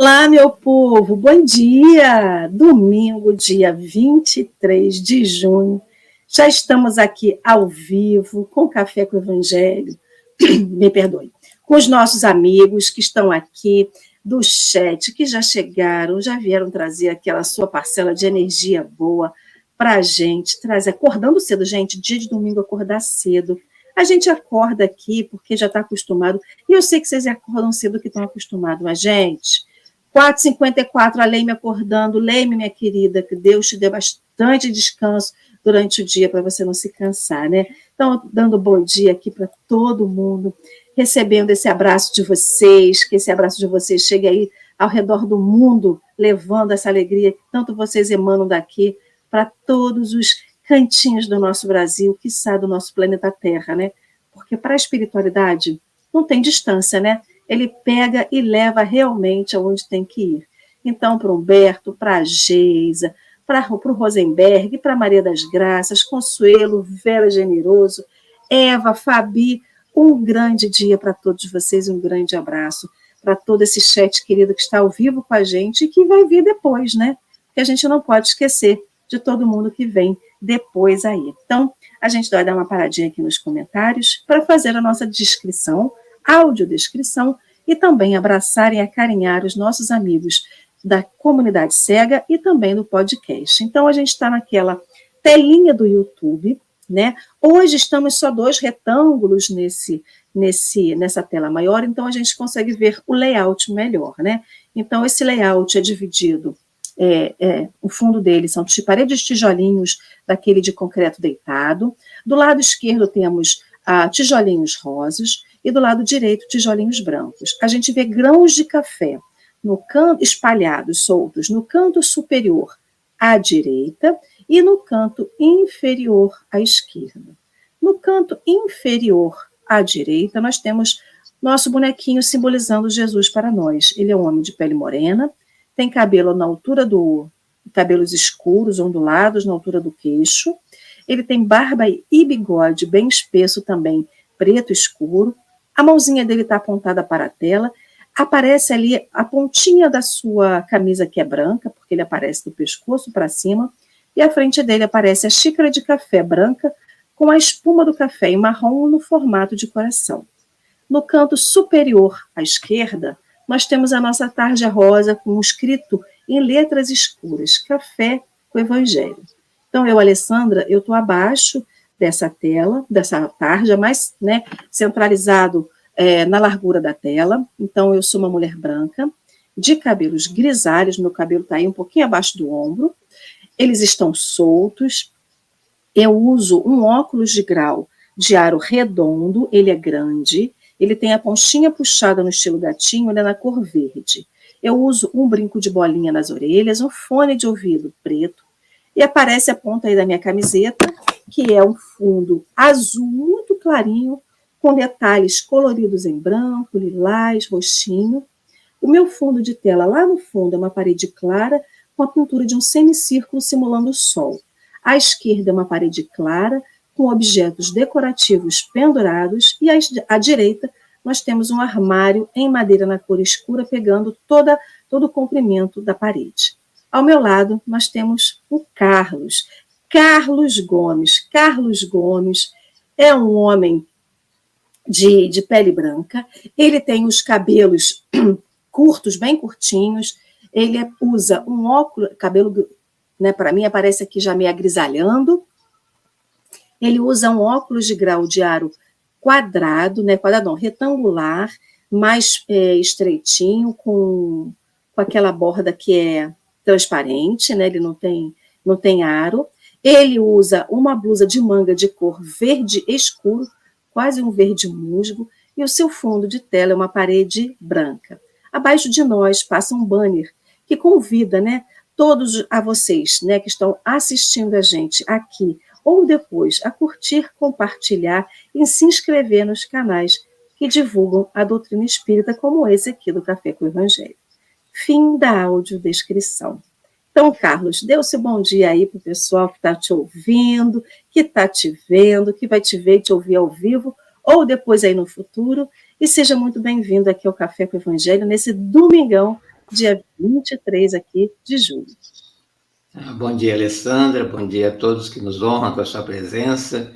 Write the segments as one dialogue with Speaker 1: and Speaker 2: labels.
Speaker 1: Olá, meu povo, bom dia! Domingo, dia 23 de junho, já estamos aqui ao vivo com Café com o Evangelho, me perdoe, com os nossos amigos que estão aqui do chat, que já chegaram, já vieram trazer aquela sua parcela de energia boa para a gente, acordando cedo, gente, dia de domingo acordar cedo. A gente acorda aqui porque já está acostumado, e eu sei que vocês acordam cedo que estão acostumados, mas, gente, 4h54, a Leime acordando. Leime, minha querida, que Deus te dê bastante descanso durante o dia para você não se cansar, né? Então, dando bom dia aqui para todo mundo, recebendo esse abraço de vocês, que esse abraço de vocês chegue aí ao redor do mundo, levando essa alegria que tanto vocês emanam daqui para todos os cantinhos do nosso Brasil, quiçá do nosso planeta Terra, né? Porque para a espiritualidade não tem distância, né? Ele pega e leva realmente aonde tem que ir. Então, para o Humberto, para a Geisa, para o Rosenberg, para a Maria das Graças, Consuelo, Vera Generoso, Eva, Fabi, um grande dia para todos vocês, um grande abraço para todo esse chat querido que está ao vivo com a gente e que vai vir depois, né? Porque a gente não pode esquecer de todo mundo que vem depois aí. Então, a gente vai dar uma paradinha aqui nos comentários para fazer a nossa descrição, audiodescrição, e também abraçar e acarinhar os nossos amigos da comunidade cega e também do podcast. Então, a gente está naquela telinha do YouTube, né? Hoje estamos só 2 retângulos nessa tela maior, então a gente consegue ver o layout melhor, né? Então, esse layout é dividido, o fundo dele são paredes de tijolinhos daquele de concreto deitado. Do lado esquerdo temos tijolinhos rosas, e do lado direito, tijolinhos brancos. A gente vê grãos de café no canto, espalhados, soltos, no canto superior à direita e no canto inferior à esquerda. No canto inferior à direita, nós temos nosso bonequinho simbolizando Jesus para nós. Ele é um homem de pele morena, tem cabelo na altura cabelos escuros, ondulados, na altura do queixo. Ele tem barba e bigode bem espesso também, preto escuro. A mãozinha dele está apontada para a tela, aparece ali a pontinha da sua camisa que é branca, porque ele aparece do pescoço para cima, e à frente dele aparece a xícara de café branca com a espuma do café em marrom no formato de coração. No canto superior à esquerda, nós temos a nossa tarja rosa com um escrito em letras escuras, Café com o Evangelho. Então, eu, Alessandra, eu estou abaixo dessa tela, dessa tarja, mais, né, centralizado na largura da tela. Então, eu sou uma mulher branca, de cabelos grisalhos, meu cabelo está aí um pouquinho abaixo do ombro, eles estão soltos. Eu uso um óculos de grau de aro redondo, ele é grande, ele tem a conchinha puxada no estilo gatinho, ele é na cor verde. Eu uso um brinco de bolinha nas orelhas, um fone de ouvido preto, e aparece a ponta aí da minha camiseta, que é um fundo azul muito clarinho, com detalhes coloridos em branco, lilás, roxinho. O meu fundo de tela lá no fundo é uma parede clara, com a pintura de um semicírculo simulando o sol. À esquerda é uma parede clara, com objetos decorativos pendurados, e à direita nós temos um armário em madeira na cor escura, pegando todo o comprimento da parede. Ao meu lado, nós temos o Carlos Gomes. Carlos Gomes é um homem de pele branca, ele tem os cabelos curtos, bem curtinhos, ele usa um óculos, cabelo, né, para mim aparece aqui já meio agrisalhando, ele usa um óculos de grau de aro quadrado, né, quadrado não, retangular, mais estreitinho, com aquela borda que é transparente, né, ele não tem aro. Ele usa uma blusa de manga de cor verde escuro, quase um verde musgo, e o seu fundo de tela é uma parede branca. Abaixo de nós passa um banner que convida, né, todos a vocês, né, que estão assistindo a gente aqui ou depois a curtir, compartilhar e se inscrever nos canais que divulgam a doutrina espírita, como esse aqui do Café com o Evangelho. Fim da audiodescrição. Então, Carlos, dê o seu bom dia aí para o pessoal que está te ouvindo, que está te vendo, que vai te ver e te ouvir ao vivo, ou depois aí no futuro, e seja muito bem-vindo aqui ao Café com o Evangelho, nesse domingão dia 23 aqui de julho.
Speaker 2: Bom dia, Alessandra, bom dia a todos que nos honram com a sua presença.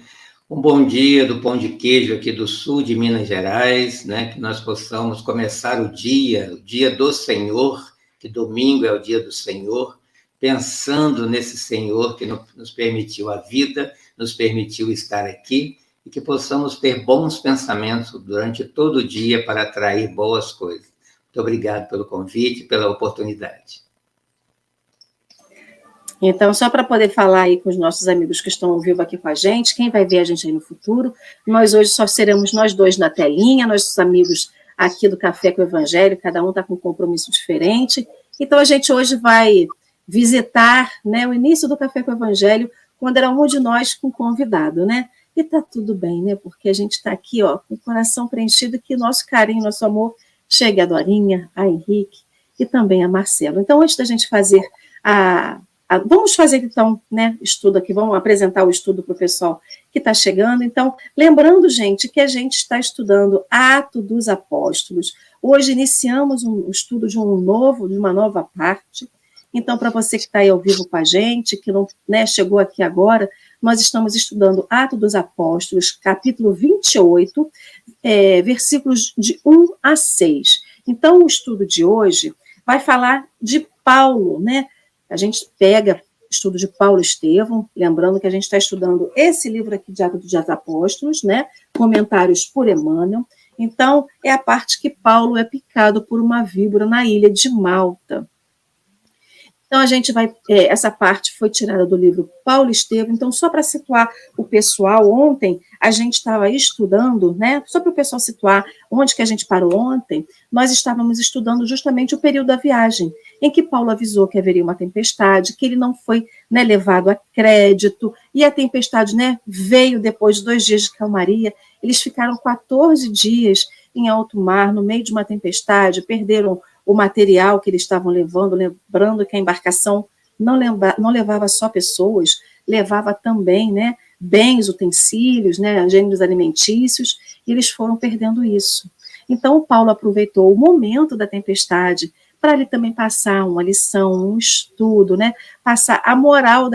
Speaker 2: Um bom dia do Pão de Queijo aqui do sul de Minas Gerais, né? Que nós possamos começar o dia do Senhor, que domingo é o dia do Senhor, pensando nesse Senhor que nos permitiu a vida, nos permitiu estar aqui, e que possamos ter bons pensamentos durante todo o dia para atrair boas coisas. Muito obrigado pelo convite, pela oportunidade.
Speaker 1: Então, só para poder falar aí com os nossos amigos que estão ao vivo aqui com a gente, quem vai ver a gente aí no futuro, nós hoje só seremos nós dois na telinha, nossos amigos aqui do Café com o Evangelho, cada um está com um compromisso diferente. Então, a gente hoje vai visitar, né, o início do Café com o Evangelho, quando era um de nós com convidado, né? E está tudo bem, né? Porque a gente está aqui, ó, com o coração preenchido, que nosso carinho, nosso amor chegue a Dorinha, a Henrique e também a Marcelo. Então, antes da gente fazer vamos fazer, então, né, estudo aqui, vamos apresentar o estudo para o pessoal que está chegando. Então, lembrando, gente, que a gente está estudando Atos dos Apóstolos. Hoje iniciamos o estudo de uma nova parte. Então, para você que está aí ao vivo com a gente, que não, né, chegou aqui agora, nós estamos estudando Atos dos Apóstolos, capítulo 28, versículos de 1 a 6. Então, o estudo de hoje vai falar de Paulo, né? A gente pega estudo de Paulo Estevão, lembrando que a gente está estudando esse livro aqui de Atos dos Apóstolos, né? Comentários por Emmanuel. Então, é a parte que Paulo é picado por uma víbora na ilha de Malta. Então, a gente vai... essa parte foi tirada do livro Paulo Estevão. Então, só para situar o pessoal, ontem a gente estava estudando, né? Só para o pessoal situar onde que a gente parou ontem, nós estávamos estudando justamente o período da viagem, em que Paulo avisou que haveria uma tempestade, que ele não foi, né, levado a crédito, e a tempestade, né, veio depois de 2 dias de calmaria. Eles ficaram 14 dias em alto mar, no meio de uma tempestade, perderam o material que eles estavam levando, lembrando que a embarcação não levava só pessoas, levava também, né, bens, utensílios, né, gêneros alimentícios, e eles foram perdendo isso. Então, Paulo aproveitou o momento da tempestade para ele também passar uma lição, um estudo, né, passar a moral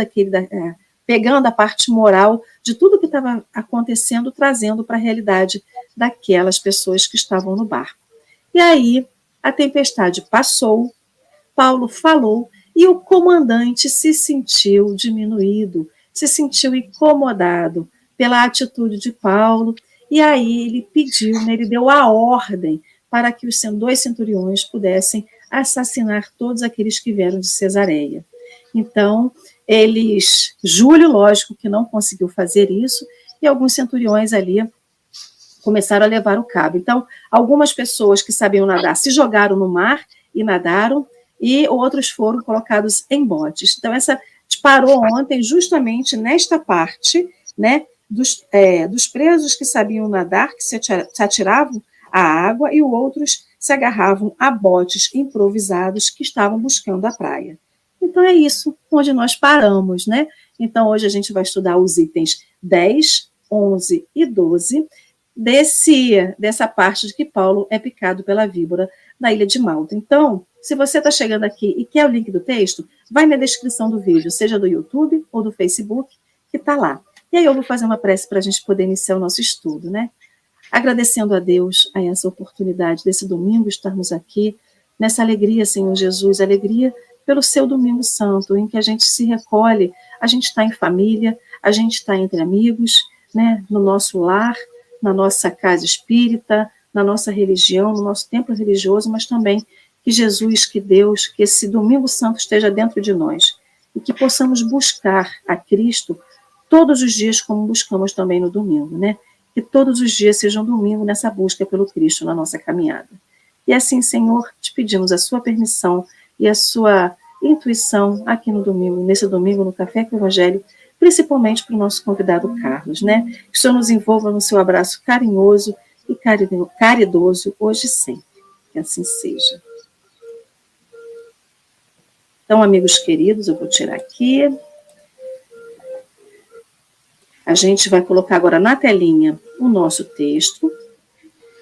Speaker 1: pegando a parte moral de tudo que estava acontecendo, trazendo para a realidade daquelas pessoas que estavam no barco. E aí, a tempestade passou, Paulo falou, e o comandante se sentiu diminuído, se sentiu incomodado pela atitude de Paulo, e aí ele pediu, né, ele deu a ordem para que os 2 centuriões pudessem assassinar todos aqueles que vieram de Cesareia. Então, Júlio, lógico que não conseguiu fazer isso, e alguns centuriões ali começaram a levar o cabo. Então, algumas pessoas que sabiam nadar se jogaram no mar e nadaram, e outros foram colocados em botes. Então, essa parou ontem justamente nesta parte, né, dos presos que sabiam nadar, que se atiravam à água, e os outros se agarravam a botes improvisados que estavam buscando a praia. Então, é isso onde nós paramos, né? Então, hoje a gente vai estudar os itens 10, 11 e 12, dessa parte de que Paulo é picado pela víbora na ilha de Malta. Então, se você está chegando aqui e quer o link do texto, vai na descrição do vídeo, seja do YouTube ou do Facebook, que está lá. E aí eu vou fazer uma prece para a gente poder iniciar o nosso estudo, né? Agradecendo a Deus a essa oportunidade desse domingo, estarmos aqui, nessa alegria, Senhor Jesus, alegria pelo seu domingo santo, em que a gente se recolhe, a gente está em família, a gente está entre amigos, né, no nosso lar, na nossa casa espírita, na nossa religião, no nosso templo religioso, mas também que Jesus, que Deus, que esse domingo santo esteja dentro de nós e que possamos buscar a Cristo todos os dias, como buscamos também no domingo, né? Que todos os dias sejam domingo nessa busca pelo Cristo na nossa caminhada. E assim, Senhor, te pedimos a sua permissão e a sua intuição aqui no domingo, nesse domingo no Café com o Evangelho, principalmente para o nosso convidado Carlos, né? Que o Senhor nos envolva no seu abraço carinhoso e caridoso, hoje e sempre. Que assim seja. Então, amigos queridos, eu vou tirar aqui. A gente vai colocar agora na telinha o nosso texto.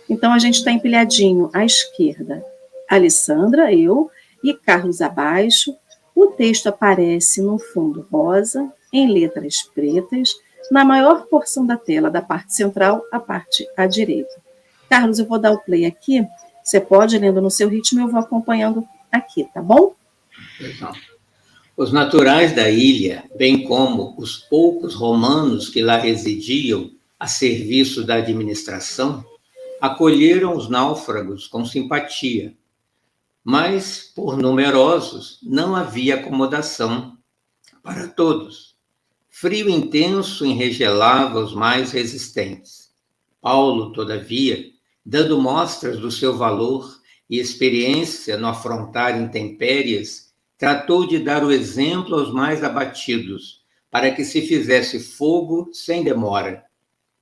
Speaker 1: Então, a gente está empilhadinho à esquerda, Alessandra, eu, e Carlos abaixo. O texto aparece no fundo rosa, em letras pretas, na maior porção da tela, da parte central à parte à direita. Carlos, eu vou dar o play aqui. Você pode ir lendo no seu ritmo, eu vou acompanhando aqui, tá bom?
Speaker 2: Então, os naturais da ilha, bem como os poucos romanos que lá residiam a serviço da administração, acolheram os náufragos com simpatia, mas, por numerosos, não havia acomodação para todos. Frio intenso enregelava os mais resistentes. Paulo, todavia, dando mostras do seu valor e experiência no afrontar intempéries, tratou de dar o exemplo aos mais abatidos, para que se fizesse fogo sem demora.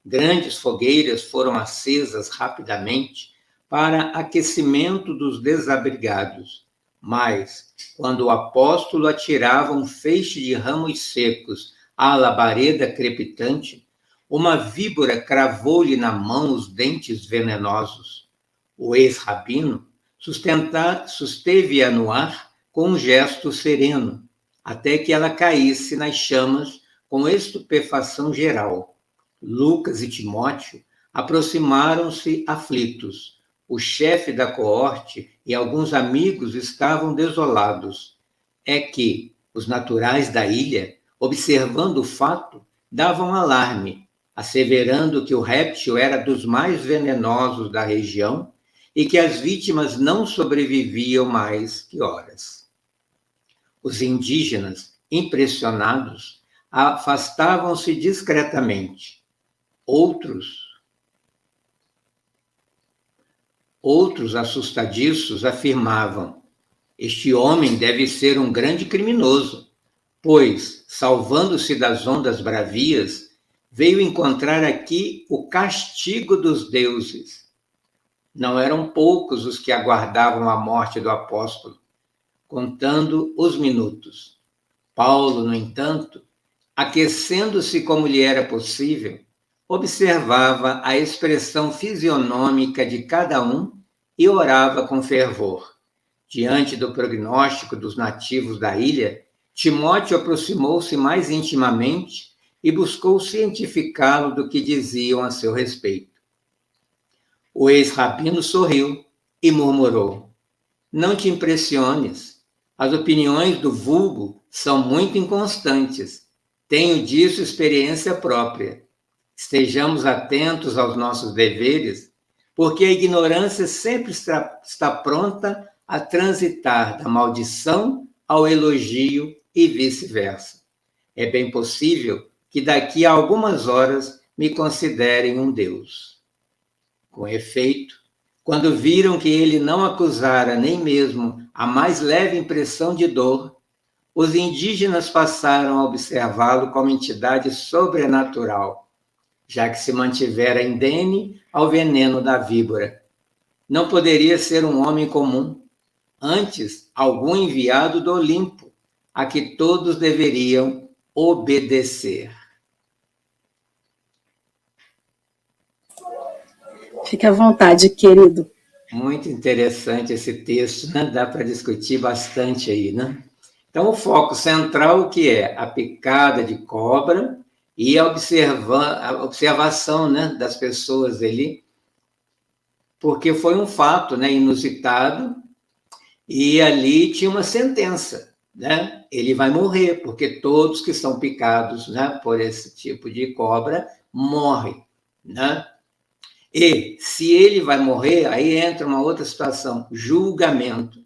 Speaker 2: Grandes fogueiras foram acesas rapidamente para aquecimento dos desabrigados. Mas, quando o apóstolo atirava um feixe de ramos secos à labareda crepitante, uma víbora cravou-lhe na mão os dentes venenosos. O ex-rabino susteve-a no ar com um gesto sereno, até que ela caísse nas chamas com estupefação geral. Lucas e Timóteo aproximaram-se aflitos. O chefe da coorte e alguns amigos estavam desolados. É que os naturais da ilha, observando o fato, davam alarme, asseverando que o réptil era dos mais venenosos da região e que as vítimas não sobreviviam mais que horas. Os indígenas, impressionados, afastavam-se discretamente. Outros assustadiços afirmavam: este homem deve ser um grande criminoso, pois, salvando-se das ondas bravias, veio encontrar aqui o castigo dos deuses. Não eram poucos os que aguardavam a morte do apóstolo, contando os minutos. Paulo, no entanto, aquecendo-se como lhe era possível, observava a expressão fisionômica de cada um e orava com fervor. Diante do prognóstico dos nativos da ilha, Timóteo aproximou-se mais intimamente e buscou cientificá-lo do que diziam a seu respeito. O ex-rabino sorriu e murmurou: não te impressiones, as opiniões do vulgo são muito inconstantes. Tenho disso experiência própria. Estejamos atentos aos nossos deveres, porque a ignorância sempre está pronta a transitar da maldição ao elogio e vice-versa. É bem possível que daqui a algumas horas me considerem um Deus. Com efeito, quando viram que ele não acusara nem mesmo a mais leve impressão de dor, os indígenas passaram a observá-lo como entidade sobrenatural, já que se mantivera indene ao veneno da víbora. Não poderia ser um homem comum, antes algum enviado do Olimpo, a que todos deveriam obedecer.
Speaker 1: Fique à vontade, querido.
Speaker 2: Muito interessante esse texto, né? Dá para discutir bastante aí, né? Então, o foco central, o que é? A picada de cobra e a observação, né, das pessoas ali, porque foi um fato, né, inusitado, e ali tinha uma sentença, né? Ele vai morrer, porque todos que são picados, né, por esse tipo de cobra morrem, né? E se ele vai morrer, aí entra uma outra situação, julgamento.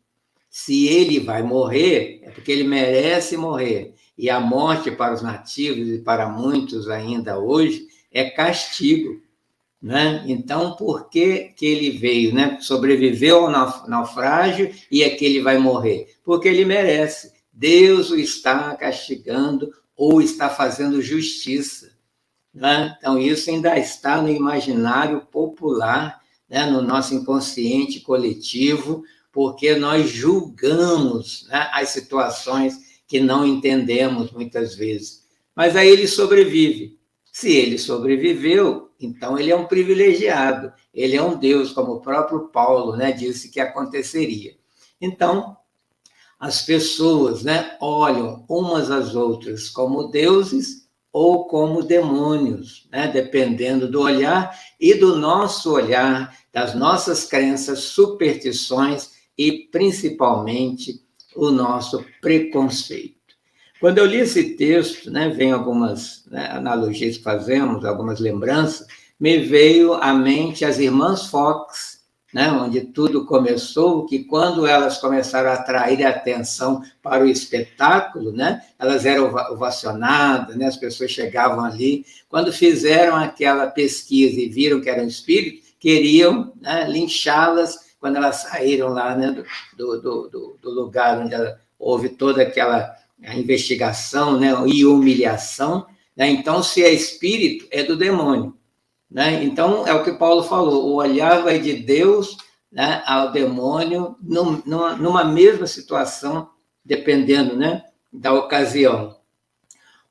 Speaker 2: Se ele vai morrer, é porque ele merece morrer. E a morte para os nativos e para muitos ainda hoje é castigo, né? Então, por que ele veio, né? Sobreviveu ao naufrágio e é que ele vai morrer? Porque ele merece. Deus o está castigando ou está fazendo justiça, né? Então, isso ainda está no imaginário popular, né? No nosso inconsciente coletivo, porque nós julgamos, né, as situações que não entendemos muitas vezes. Mas aí ele sobrevive. Se ele sobreviveu, então ele é um privilegiado, ele é um Deus, como o próprio Paulo, né, disse que aconteceria. Então, as pessoas, né, olham umas às outras como deuses ou como demônios, né, dependendo do olhar e do nosso olhar, das nossas crenças, superstições e, principalmente, o nosso preconceito. Quando eu li esse texto, né, vem algumas, né, analogias que fazemos, algumas lembranças, me veio à mente as irmãs Fox, né, onde tudo começou, que quando elas começaram a atrair a atenção para o espetáculo, né, elas eram ovacionadas, né, as pessoas chegavam ali, quando fizeram aquela pesquisa e viram que eram espíritos, queriam, né, linchá-las quando elas saíram lá, né, do lugar onde houve toda aquela investigação, né, e humilhação, né, então se é espírito, é do demônio. Né? Então, é o que Paulo falou, o olhar vai de Deus, né, ao demônio, numa mesma situação, dependendo, né, da ocasião.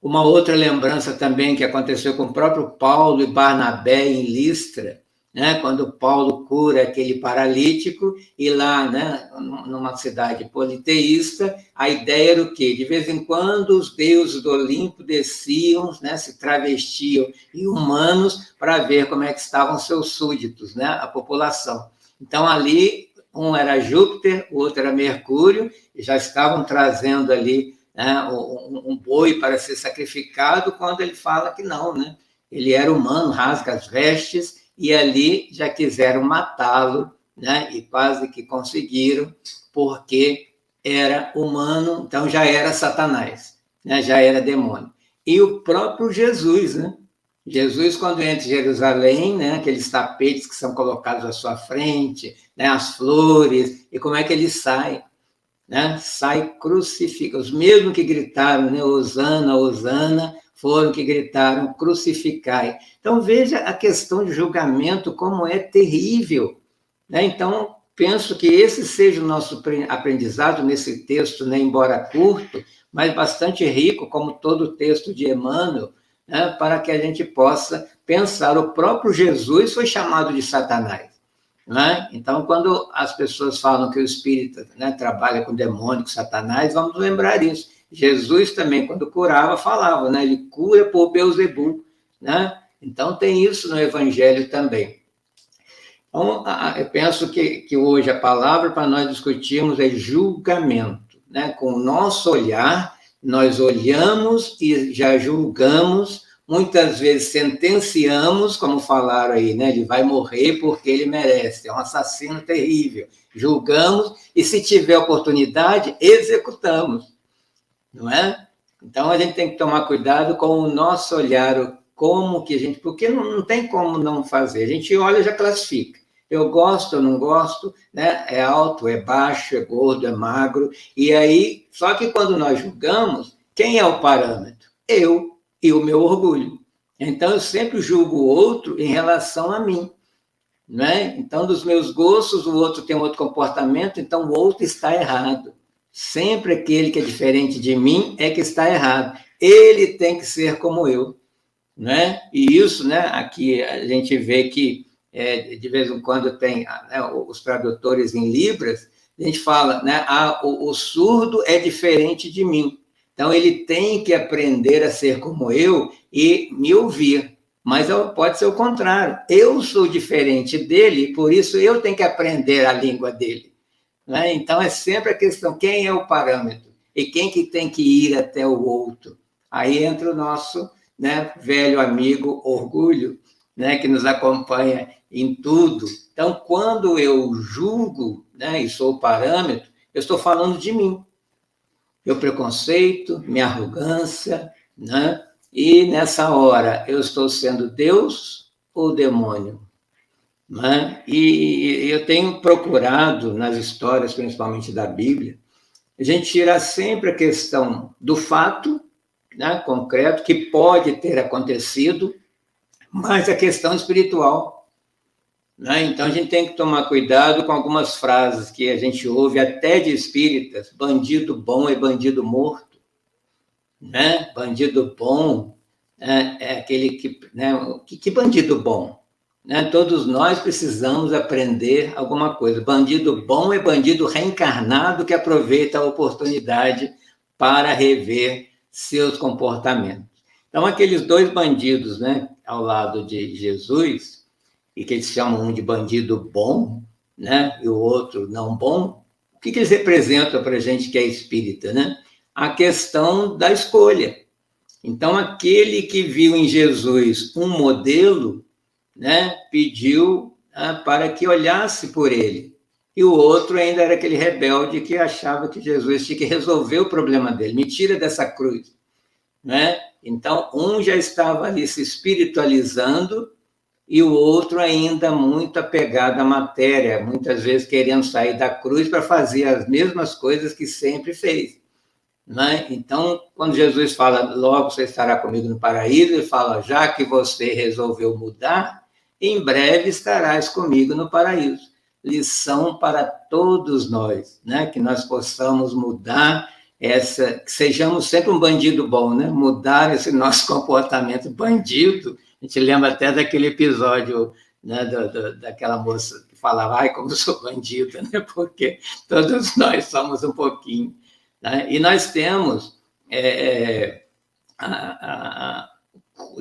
Speaker 2: Uma outra lembrança também que aconteceu com o próprio Paulo e Barnabé em Listra, né, quando Paulo cura aquele paralítico, e lá, né, numa cidade politeísta, a ideia era o quê? De vez em quando os deuses do Olimpo desciam, né, se travestiam em humanos para ver como é que estavam seus súditos, né, a população. Então, ali, um era Júpiter, o outro era Mercúrio, e já estavam trazendo ali, né, um boi para ser sacrificado, quando ele fala que não, né? Ele era humano, rasga as vestes, e ali já quiseram matá-lo, né? E quase que conseguiram, porque era humano, então já era Satanás, né? Já era demônio. E o próprio Jesus, né? Jesus, quando entra em Jerusalém, né, aqueles tapetes que são colocados à sua frente, né, as flores, e como é que ele sai? Né? Sai crucificado. Os mesmos que gritaram, né, Hosana, Hosana, foram que gritaram crucificai. Então, veja a questão de julgamento, como é terrível. Né? Então, penso que esse seja o nosso aprendizado nesse texto, né, embora curto, mas bastante rico, como todo o texto de Emmanuel, né, para que a gente possa pensar. O próprio Jesus foi chamado de Satanás. Né? Então, quando as pessoas falam que o espírito, né, trabalha com demônio, com Satanás, vamos lembrar isso. Jesus também, quando curava, falava, né? Ele cura por Beelzebul, né? Então, tem isso no Evangelho também. Então, eu penso que hoje a palavra para nós discutirmos é julgamento. Né? Com o nosso olhar, nós olhamos e já julgamos, muitas vezes sentenciamos, como falaram aí, né? Ele vai morrer porque ele merece, é um assassino terrível. Julgamos e, se tiver oportunidade, executamos, não é? Então, a gente tem que tomar cuidado com o nosso olhar, como que a gente... Porque não tem como não fazer, a gente olha e já classifica. Eu gosto, eu não gosto, né? É alto, é baixo, é gordo, é magro. E aí, só que quando nós julgamos, quem é o parâmetro? Eu e o meu orgulho. Então, eu sempre julgo o outro em relação a mim. Né? Então, dos meus gostos, o outro tem um outro comportamento, então o outro está errado. Sempre aquele que é diferente de mim é que está errado. Ele tem que ser como eu. Né? E isso, né, aqui a gente vê que de vez em quando tem, né, os tradutores em Libras, a gente fala, né, o surdo é diferente de mim, então ele tem que aprender a ser como eu e me ouvir, mas pode ser o contrário, eu sou diferente dele, por isso eu tenho que aprender a língua dele. Né? Então é sempre a questão, quem é o parâmetro? E quem que tem que ir até o outro? Aí entra o nosso, né, velho amigo orgulho, né, que nos acompanha em tudo. Então, quando eu julgo, né, e sou o parâmetro, eu estou falando de mim. Meu preconceito, minha arrogância, né? E nessa hora, eu estou sendo Deus ou demônio? Né? E eu tenho procurado, nas histórias, principalmente da Bíblia, a gente tirar sempre a questão do fato, né, concreto, que pode ter acontecido, mas a questão espiritual. Né? Então, a gente tem que tomar cuidado com algumas frases que a gente ouve até de espíritas: bandido bom é bandido morto. Né? Bandido bom é aquele que... Né? Que bandido bom? né? Todos nós precisamos aprender alguma coisa. Bandido bom é bandido reencarnado que aproveita a oportunidade para rever seus comportamentos. Então, aqueles dois bandidos, né, ao lado de Jesus, e que eles chamam um de bandido bom, né, e o outro não bom, o que eles representam para a gente que é espírita, né? A questão da escolha. Então, aquele que viu em Jesus um modelo, né, pediu para que olhasse por ele. E o outro ainda era aquele rebelde que achava que Jesus tinha que resolver o problema dele. Me tira dessa cruz. Né? Então, um já estava ali se espiritualizando e o outro ainda muito apegado à matéria, muitas vezes querendo sair da cruz para fazer as mesmas coisas que sempre fez. Né? Então, quando Jesus fala, logo você estará comigo no paraíso, ele fala, já que você resolveu mudar, em breve estarás comigo no paraíso. Lição para todos nós, né? Que nós possamos mudar que sejamos sempre um bandido bom, né? Mudar esse nosso comportamento bandido. A gente lembra até daquele episódio, né, daquela moça que falava, ai, como eu sou bandida, né? Porque todos nós somos um pouquinho. Né? E nós temos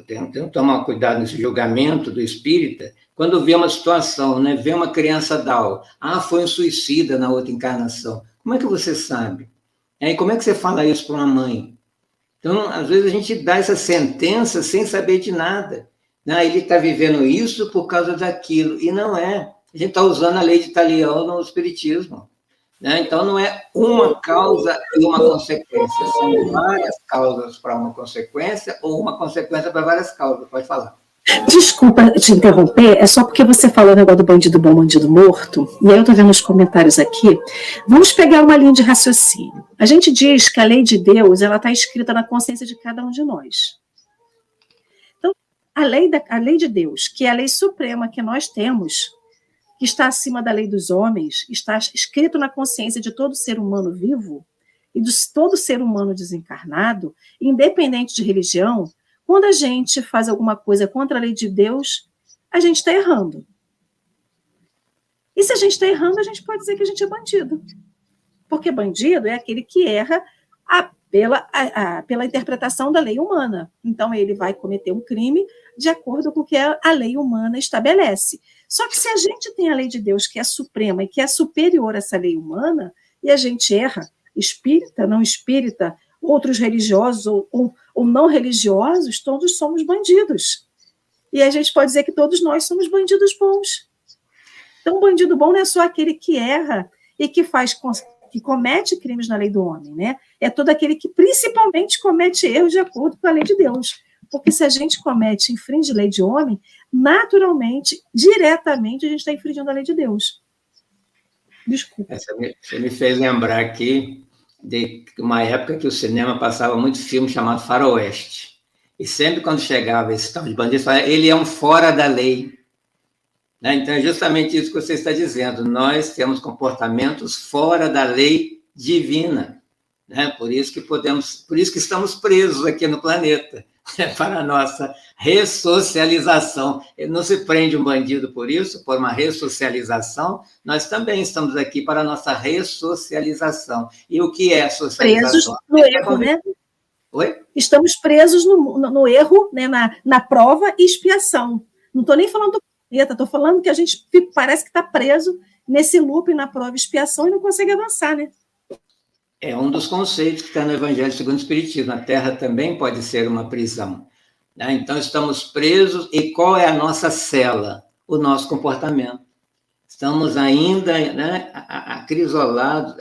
Speaker 2: tem que tomar cuidado nesse julgamento do espírita, quando vê uma situação, né? Vê uma criança Down, foi um suicida na outra encarnação. Como é que você sabe? E como é que você fala isso para uma mãe? Então, às vezes a gente dá essa sentença sem saber de nada. Né? Ele está vivendo isso por causa daquilo, e não é. A gente está usando a lei de Talião no espiritismo. Né? Então, não é uma causa e uma consequência, são várias causas para uma consequência ou uma consequência para várias causas. Pode falar.
Speaker 1: Desculpa te interromper, é só porque você falou o negócio do bandido bom, bandido morto, e aí eu estou vendo os comentários aqui. Vamos pegar uma linha de raciocínio. A gente diz que a lei de Deus está escrita na consciência de cada um de nós. Então, a lei de Deus, que é a lei suprema que nós temos, que está acima da lei dos homens, está escrito na consciência de todo ser humano vivo e de todo ser humano desencarnado, independente de religião. Quando a gente faz alguma coisa contra a lei de Deus, a gente está errando. E se a gente está errando, a gente pode dizer que a gente é bandido. Porque bandido é aquele que erra pela interpretação da lei humana. Então, ele vai cometer um crime de acordo com o que a lei humana estabelece. Só que se a gente tem a lei de Deus, que é suprema e que é superior a essa lei humana, e a gente erra, espírita, não espírita, outros religiosos ou não religiosos, todos somos bandidos. E a gente pode dizer que todos nós somos bandidos bons. Então, bandido bom não é só aquele que erra e que comete crimes na lei do homem, né? É todo aquele que principalmente comete erros de acordo com a lei de Deus. Porque se a gente infringe a lei de homem, naturalmente, diretamente, a gente está infringindo a lei de Deus. Desculpa.
Speaker 2: Você me fez lembrar aqui de uma época que o cinema passava muito filme chamado Faroeste. E sempre quando chegava esse tal de bandido, falava, ele é um fora da lei. Né? Então, é justamente isso que você está dizendo. Nós temos comportamentos fora da lei divina. Né? Por isso que estamos presos aqui no planeta, para a nossa ressocialização. Ele não se prende um bandido por isso, por uma ressocialização, nós também estamos aqui para a nossa ressocialização. E o que é socialização?
Speaker 1: Presos no erro, né?
Speaker 2: Oi?
Speaker 1: Estamos presos no erro, né? na prova e expiação. Não estou nem falando do planeta, estou falando que a gente parece que está preso nesse loop na prova e expiação e não consegue avançar, né?
Speaker 2: É um dos conceitos que está no Evangelho segundo o Espiritismo. A Terra também pode ser uma prisão. Né? Então, estamos presos. E qual é a nossa cela? O nosso comportamento. Estamos ainda, né, acrisolados,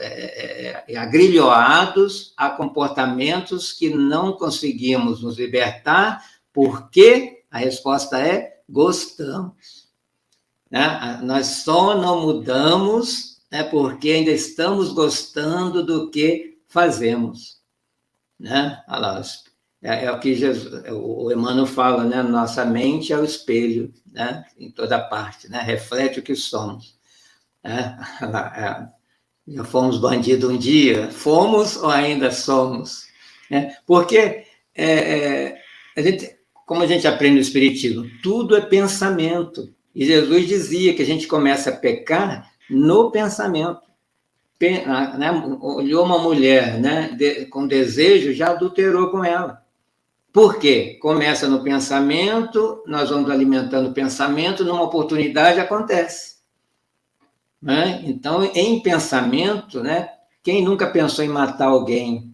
Speaker 2: agrilhoados a comportamentos que não conseguimos nos libertar, porque a resposta é gostamos. Né? Nós só não mudamos porque ainda estamos gostando do que fazemos. Né? Olha lá, é o que o Emmanuel fala, né? Nossa mente é o espelho, né? Em toda parte, né? Reflete o que somos. Né? Já fomos bandidos um dia? Fomos ou ainda somos? Né? Porque, como a gente aprende no Espiritismo, tudo é pensamento. E Jesus dizia que a gente começa a pecar no pensamento. Né? Olhou uma mulher, né, com desejo, já adulterou com ela. Por quê? Começa no pensamento, nós vamos alimentando o pensamento, numa oportunidade acontece. Né? Então, em pensamento, né, quem nunca pensou em matar alguém?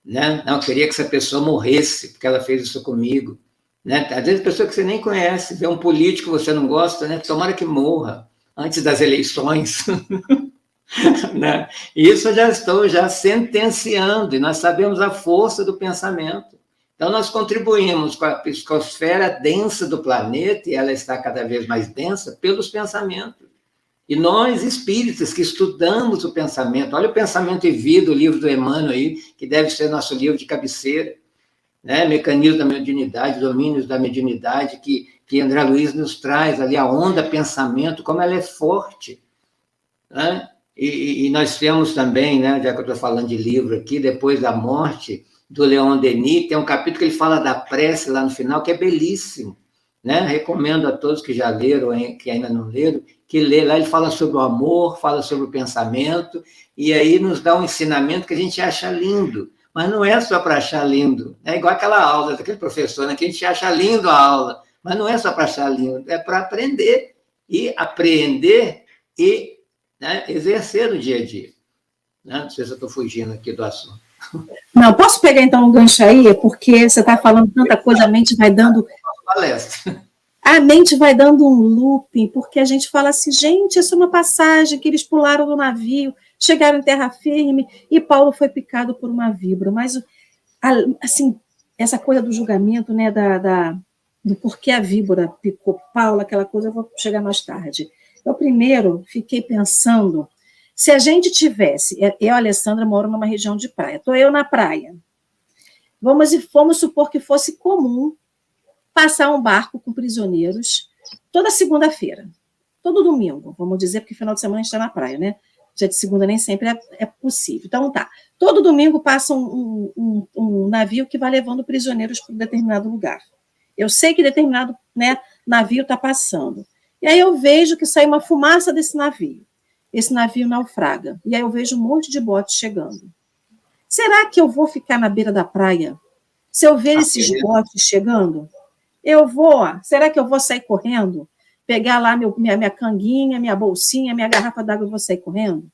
Speaker 2: Né? Não, eu queria que essa pessoa morresse, porque ela fez isso comigo. Né? Às vezes, pessoa que você nem conhece, vê um político que você não gosta, né? Tomara que morra antes das eleições. Né? Isso eu já estou sentenciando, e nós sabemos a força do pensamento. Então, nós contribuímos com a psicosfera densa do planeta, e ela está cada vez mais densa, pelos pensamentos. E nós, espíritas, que estudamos o pensamento, olha o Pensamento e Vida, o livro do Emmanuel aí, que deve ser nosso livro de cabeceira, né? Mecanismo da mediunidade, domínios da mediunidade, que André Luiz nos traz ali, a onda pensamento, como ela é forte. Né? E nós temos também, né, já que eu estou falando de livro aqui, depois da morte, do Leon Denis, tem um capítulo que ele fala da prece lá no final, que é belíssimo. Né? Recomendo a todos que já leram, que ainda não leram, que lê lá, ele fala sobre o amor, fala sobre o pensamento, e aí nos dá um ensinamento que a gente acha lindo, mas não é só para achar lindo, é igual aquela aula daquele professor, né, que a gente acha lindo a aula, mas não é só para achar lindo, é para aprender, e apreender e, né, exercer no dia a dia. Né? Não sei se eu estou fugindo aqui do assunto.
Speaker 1: Não, posso pegar então um gancho aí, porque você está falando tanta coisa, a mente vai dando...
Speaker 2: Palestra.
Speaker 1: A mente vai dando um looping, porque a gente fala assim, gente, isso é uma passagem que eles pularam do navio, chegaram em terra firme e Paulo foi picado por uma víbora. Mas, assim, essa coisa do julgamento, né, do porquê a víbora picou Paulo, aquela coisa, eu vou chegar mais tarde. Eu primeiro fiquei pensando, se a gente tivesse, eu e a Alessandra moro numa região de praia, estou eu na praia, vamos supor que fosse comum passar um barco com prisioneiros toda segunda-feira, todo domingo, vamos dizer, porque final de semana a gente está na praia, né? Já de segunda nem sempre é possível. Então, tá. Todo domingo passa um navio que vai levando prisioneiros para um determinado lugar. Eu sei que determinado, né, navio está passando. E aí eu vejo que sai uma fumaça desse navio. Esse navio naufraga. E aí eu vejo um monte de botes chegando. Será que eu vou ficar na beira da praia se eu ver esses botes chegando? Será que eu vou sair correndo? Pegar lá minha canguinha, minha bolsinha, minha garrafa d'água e vou sair correndo?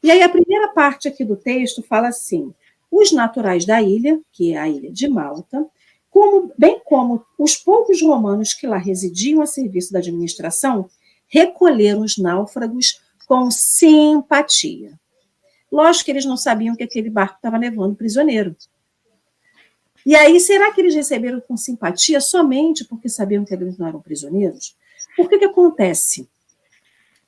Speaker 1: E aí a primeira parte aqui do texto fala assim, os naturais da ilha, que é a ilha de Malta, bem como os poucos romanos que lá residiam a serviço da administração, recolheram os náufragos com simpatia. Lógico que eles não sabiam que aquele barco estava levando prisioneiro. E aí, será que eles receberam com simpatia somente porque sabiam que eles não eram prisioneiros? Por que acontece?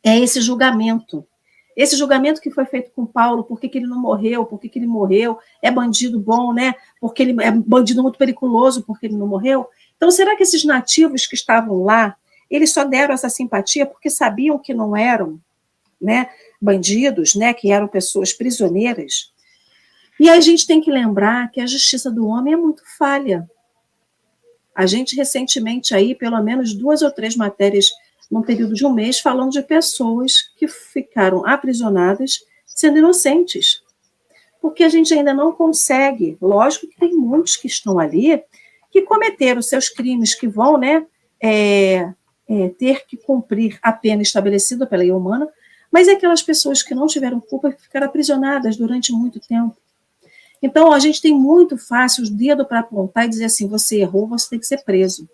Speaker 1: É esse julgamento. Esse julgamento que foi feito com Paulo, por que ele não morreu, por que ele morreu, é bandido bom, né? Porque ele é bandido muito periculoso, porque ele não morreu. Então, será que esses nativos que estavam lá, eles só deram essa simpatia porque sabiam que não eram, né, bandidos, né, que eram pessoas prisioneiras? E a gente tem que lembrar que a justiça do homem é muito falha. A gente recentemente aí, pelo menos 2 ou 3 matérias num período de um mês, falando de pessoas que ficaram aprisionadas sendo inocentes. Porque a gente ainda não consegue, lógico que tem muitos que estão ali que cometeram seus crimes, que vão, né, ter que cumprir a pena estabelecida pela lei humana, mas é aquelas pessoas que não tiveram culpa e ficaram aprisionadas durante muito tempo. Então, a gente tem muito fácil os dedos para apontar e dizer assim, você errou, você tem que ser preso.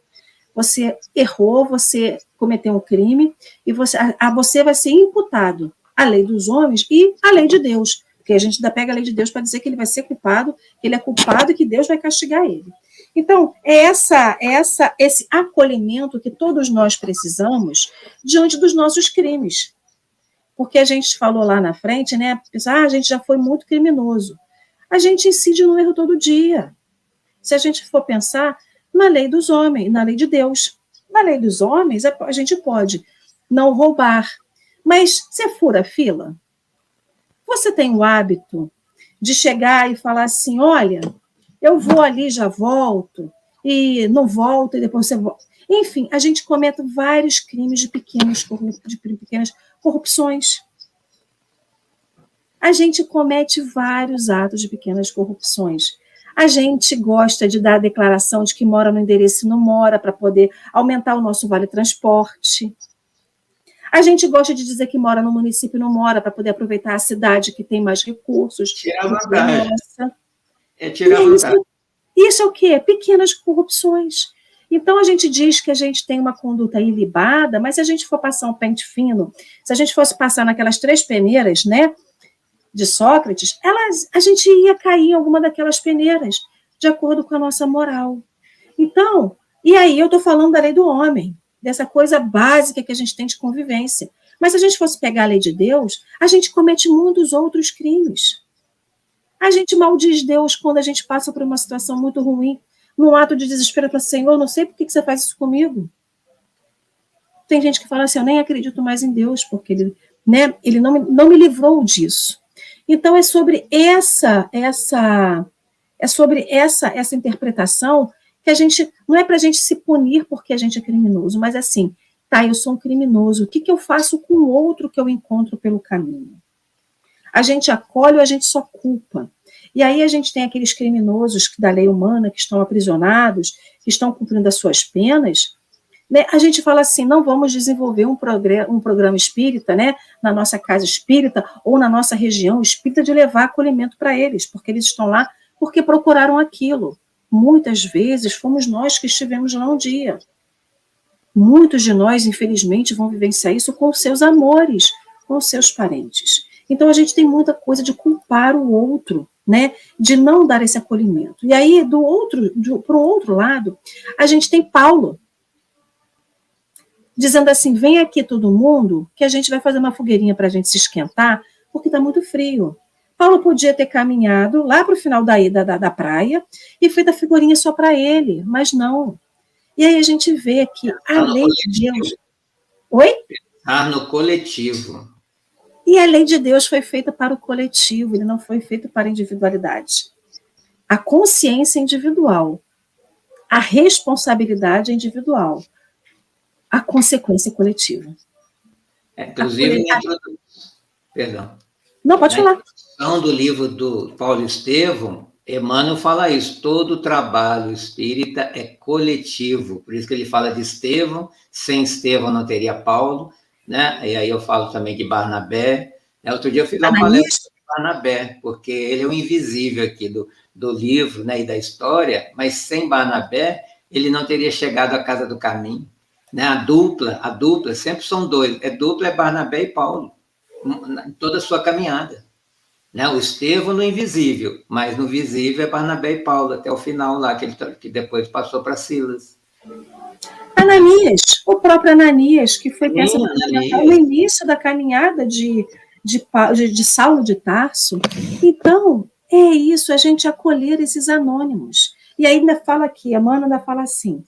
Speaker 1: Você errou, você cometeu um crime, e você vai ser imputado à lei dos homens e à lei de Deus, porque a gente ainda pega a lei de Deus para dizer que ele vai ser culpado, que ele é culpado e que Deus vai castigar ele. Então, é esse acolhimento que todos nós precisamos diante dos nossos crimes. Porque a gente falou lá na frente, né, a gente já foi muito criminoso. A gente incide no erro todo dia. Se a gente for pensar na lei dos homens, na lei de Deus. Na lei dos homens, a gente pode não roubar. Mas você fura a fila? Você tem o hábito de chegar e falar assim, olha, eu vou ali, já volto, e não volta, e depois você volta. Enfim, a gente comete vários crimes de pequenas corrupções. A gente comete vários atos de pequenas corrupções. A gente gosta de dar a declaração de que mora no endereço e não mora, para poder aumentar o nosso vale-transporte. A gente gosta de dizer que mora no município e não mora, para poder aproveitar a cidade que tem mais recursos.
Speaker 2: Tirar vantagem.
Speaker 1: Tirar vantagem. Isso é o quê? Pequenas corrupções. Então, a gente diz que a gente tem uma conduta ilibada, mas se a gente for passar um pente fino, se a gente fosse passar naquelas 3 peneiras, né, de Sócrates, a gente ia cair em alguma daquelas peneiras, de acordo com a nossa moral. Então, e aí eu estou falando da lei do homem, dessa coisa básica que a gente tem de convivência. Mas se a gente fosse pegar a lei de Deus, a gente comete muitos outros crimes. A gente maldiz Deus quando a gente passa por uma situação muito ruim, num ato de desespero, para Senhor, não sei por que você faz isso comigo. Tem gente que fala assim, eu nem acredito mais em Deus, porque ele não me livrou disso. Então, é sobre essa interpretação que a gente, não é para a gente se punir porque a gente é criminoso, mas assim, tá, eu sou um criminoso, o que eu faço com o outro que eu encontro pelo caminho? A gente acolhe ou a gente só culpa? E aí a gente tem aqueles criminosos da lei humana que estão aprisionados, que estão cumprindo as suas penas, né? A gente fala assim, não vamos desenvolver um programa espírita, né, na nossa casa espírita ou na nossa região espírita, de levar acolhimento para eles, porque eles estão lá porque procuraram aquilo. Muitas vezes fomos nós que estivemos lá um dia. Muitos de nós, infelizmente, vão vivenciar isso com seus amores, com seus parentes. Então, a gente tem muita coisa de culpar o outro, né, de não dar esse acolhimento. E aí, para o outro lado, a gente tem Paulo, dizendo assim, vem aqui todo mundo, que a gente vai fazer uma fogueirinha para a gente se esquentar, porque está muito frio. Paulo podia ter caminhado lá para o final da praia e feito a figurinha só para ele, mas não. E aí a gente vê que a lei de Deus... Oi?
Speaker 2: Pensar no coletivo.
Speaker 1: E a lei de Deus foi feita para o coletivo, ele não foi feito para a individualidade. A consciência individual, a responsabilidade individual, a consequência coletiva.
Speaker 2: Inclusive, perdão.
Speaker 1: Não, pode falar.
Speaker 2: Na introdução do livro do Paulo Estevão, Emmanuel fala isso, todo trabalho espírita é coletivo, por isso que ele fala de Estevão, sem Estevão não teria Paulo, né? E aí eu falo também de Barnabé. Outro dia eu fiz uma palestra de Barnabé, porque ele é o invisível aqui do livro, né, e da história, mas sem Barnabé ele não teria chegado à Casa do Caminho. Né? A dupla, sempre são 2, dupla é Barnabé e Paulo, em toda a sua caminhada. Né? O Estevão no invisível, mas no visível é Barnabé e Paulo, até o final lá, que depois passou para Silas.
Speaker 1: Ananias, o próprio Ananias, que foi peça fundamental no início da caminhada de Saulo de Tarso. Então, é isso, a gente acolher esses anônimos. E aí ainda fala aqui, a Emmanuel ainda fala assim,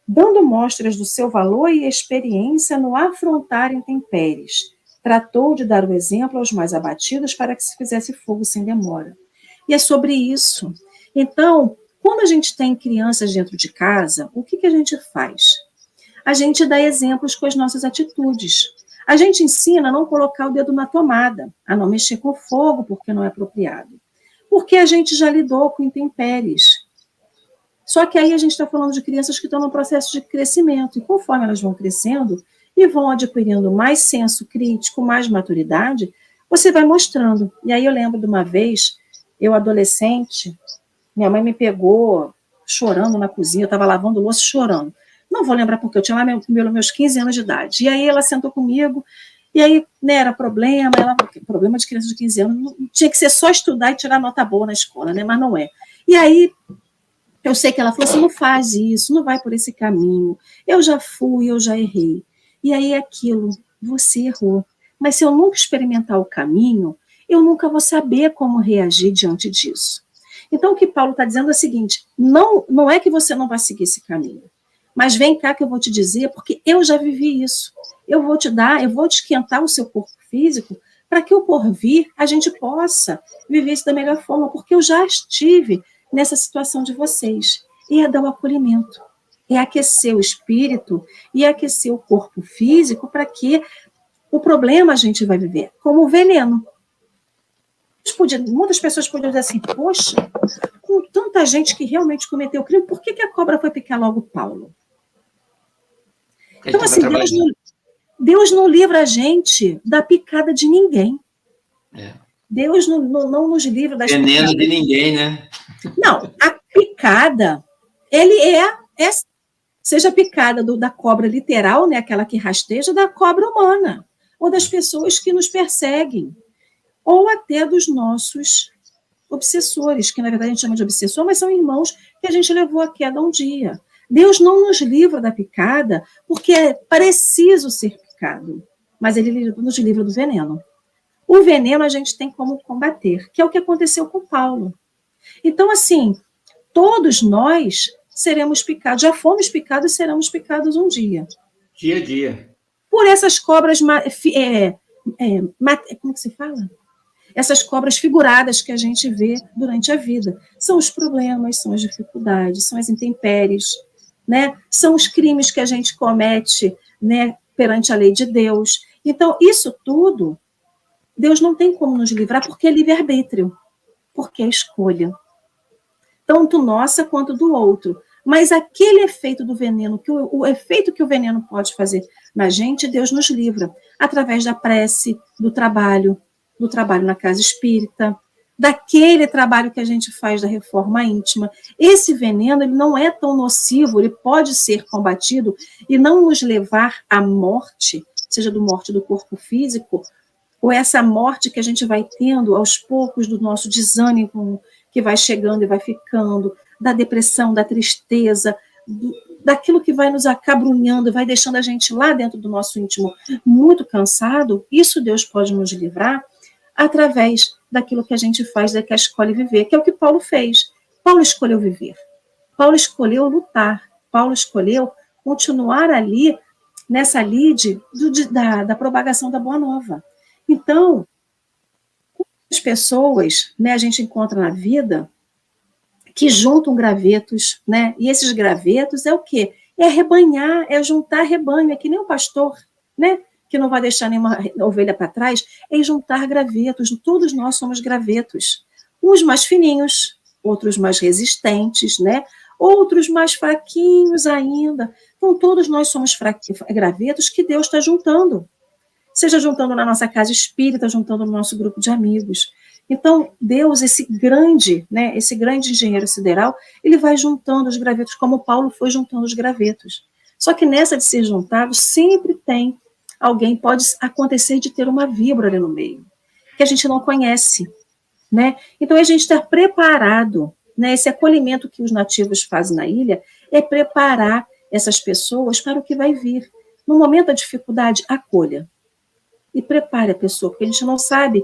Speaker 1: dando mostras do seu valor e experiência no afrontar intempéries, tratou de dar o exemplo aos mais abatidos para que se fizesse fogo sem demora. E é sobre isso. Então, quando a gente tem crianças dentro de casa, o que a gente faz? A gente dá exemplos com as nossas atitudes. A gente ensina a não colocar o dedo na tomada, a não mexer com fogo porque não é apropriado. Porque a gente já lidou com intempéries. Só que aí a gente está falando de crianças que estão no processo de crescimento, e conforme elas vão crescendo e vão adquirindo mais senso crítico, mais maturidade, você vai mostrando. E aí eu lembro de uma vez, eu adolescente, minha mãe me pegou chorando na cozinha, eu estava lavando louça chorando. Não vou lembrar porque eu tinha lá meus 15 anos de idade. E aí ela sentou comigo, e aí, né, era problema de criança de 15 anos, não, tinha que ser só estudar e tirar nota boa na escola, né, mas não é. E aí, eu sei que ela falou assim, não faz isso, não vai por esse caminho, eu já fui, eu já errei. E aí aquilo, você errou. Mas se eu nunca experimentar o caminho, eu nunca vou saber como reagir diante disso. Então, o que Paulo está dizendo é o seguinte, não é que você não vai seguir esse caminho, mas vem cá que eu vou te dizer, porque eu já vivi isso. Eu vou te esquentar o seu corpo físico para que o porvir a gente possa viver isso da melhor forma, porque eu já estive nessa situação de vocês. é dar o acolhimento, é aquecer o espírito e aquecer o corpo físico para que o problema a gente vai viver como o veneno. Muitas pessoas podiam dizer assim, poxa, com tanta gente que realmente cometeu crime, por que a cobra foi picar logo Paulo? Então, assim, Deus não livra a gente da picada de ninguém. Deus não nos livra das
Speaker 2: picadas. Veneno de ninguém, né?
Speaker 1: Não, a picada, ele seja a picada da cobra literal, né, aquela que rasteja, da cobra humana, ou das pessoas que nos perseguem, ou até dos nossos obsessores, que na verdade a gente chama de obsessor, mas são irmãos que a gente levou à queda um dia. Deus não nos livra da picada porque é preciso ser picado, mas ele nos livra do veneno. O veneno a gente tem como combater, que é o que aconteceu com Paulo. Então, assim, todos nós seremos picados, já fomos picados e seremos picados um dia.
Speaker 2: Dia a dia.
Speaker 1: Por essas cobras, como que se fala? Essas cobras figuradas que a gente vê durante a vida. São os problemas, são as dificuldades, são as intempéries, né? São os crimes que a gente comete, né, perante a lei de Deus. Então, isso tudo, Deus não tem como nos livrar, porque é livre-arbítrio, porque é escolha. Tanto nossa quanto do outro. Mas aquele efeito do veneno, o efeito que o veneno pode fazer na gente, Deus nos livra, através da prece, do trabalho na casa espírita, daquele trabalho que a gente faz da reforma íntima. Esse veneno, ele não é tão nocivo, ele pode ser combatido e não nos levar à morte, seja do morte do corpo físico, ou essa morte que a gente vai tendo aos poucos do nosso desânimo, que vai chegando e vai ficando, da depressão, da tristeza, daquilo que vai nos acabrunhando, vai deixando a gente lá dentro do nosso íntimo muito cansado. Isso Deus pode nos livrar através daquilo que a gente faz, que escolhe viver, que é o que Paulo fez. Paulo escolheu viver. Paulo escolheu lutar. Paulo escolheu continuar ali, nessa lide da propagação da Boa Nova. Então, as pessoas, né, a gente encontra na vida que juntam gravetos, né? E esses gravetos é o quê? É arrebanhar, é juntar rebanho, é que nem o pastor, né? Que não vai deixar nenhuma ovelha para trás, é juntar gravetos. Todos nós somos gravetos. Uns mais fininhos, outros mais resistentes, né? Outros mais fraquinhos ainda. Então, todos nós somos gravetos que Deus está juntando. Seja juntando na nossa casa espírita, juntando no nosso grupo de amigos. Então, Deus, esse grande engenheiro sideral, ele vai juntando os gravetos, como Paulo foi juntando os gravetos. Só que nessa de ser juntado, sempre tem alguém, pode acontecer de ter uma víbora ali no meio, que a gente não conhece, né? Então, a gente está preparado, né? Esse acolhimento que os nativos fazem na ilha é preparar essas pessoas para o que vai vir. No momento da dificuldade, acolha. E prepare a pessoa, porque a gente não sabe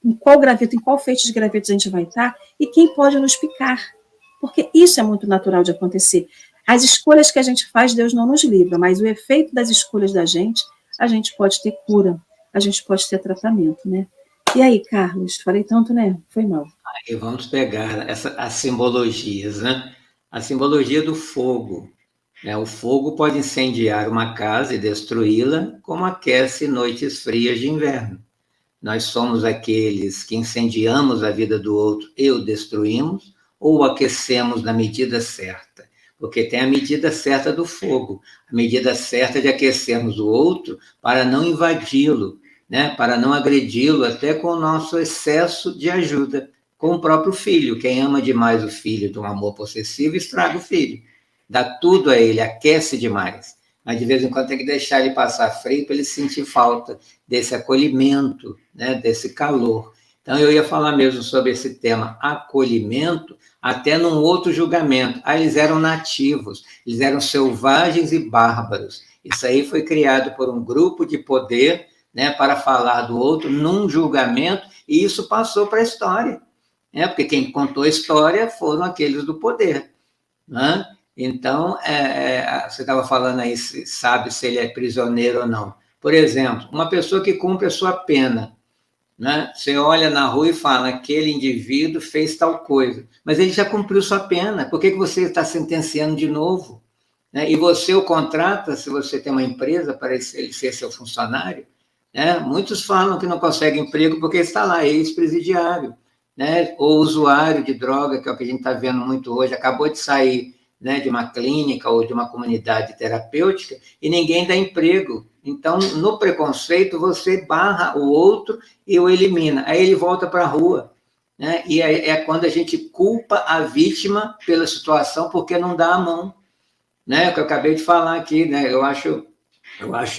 Speaker 1: em qual graveto, em qual feixe de gravetos a gente vai estar e quem pode nos picar. Porque isso é muito natural de acontecer. As escolhas que a gente faz, Deus não nos livra, mas o efeito das escolhas da gente, a gente pode ter cura, a gente pode ter tratamento, né? E aí, Carlos, falei tanto, né? Foi mal.
Speaker 2: Aí vamos pegar as simbologias, né? A simbologia do fogo. Né? O fogo pode incendiar uma casa e destruí-la, como aquece noites frias de inverno. Nós somos aqueles que incendiamos a vida do outro e o destruímos, ou o aquecemos na medida certa? Porque tem a medida certa do fogo, a medida certa de aquecermos o outro para não invadi-lo, né? Para não agredi-lo, até com o nosso excesso de ajuda, com o próprio filho. Quem ama demais o filho de um amor possessivo, estraga o filho. Dá tudo a ele, aquece demais. Mas de vez em quando tem que deixar ele passar frio para ele sentir falta desse acolhimento, né, desse calor. Então, eu ia falar mesmo sobre esse tema, acolhimento, até num outro julgamento. Eles eram nativos, eles eram selvagens e bárbaros. Isso aí foi criado por um grupo de poder, né, para falar do outro num julgamento, e isso passou para a história. Né, porque quem contou a história foram aqueles do poder. Né? Então, você estava falando aí, sabe se ele é prisioneiro ou não. Por exemplo, uma pessoa que cumpre a sua pena, né? Você olha na rua e fala, aquele indivíduo fez tal coisa, mas ele já cumpriu sua pena, por que você está sentenciando de novo? Né? E você o contrata, se você tem uma empresa, para ele ser seu funcionário, né? Muitos falam que não conseguem emprego porque está lá, ex-presidiário, né? Ou usuário de droga, que é o que a gente está vendo muito hoje, acabou de sair, né, de uma clínica ou de uma comunidade terapêutica e ninguém dá emprego. Então, no preconceito, você barra o outro e o elimina. Aí ele volta para a rua. Né? E é quando a gente culpa a vítima pela situação porque não dá a mão. Né? O que eu acabei de falar aqui, né? Eu acho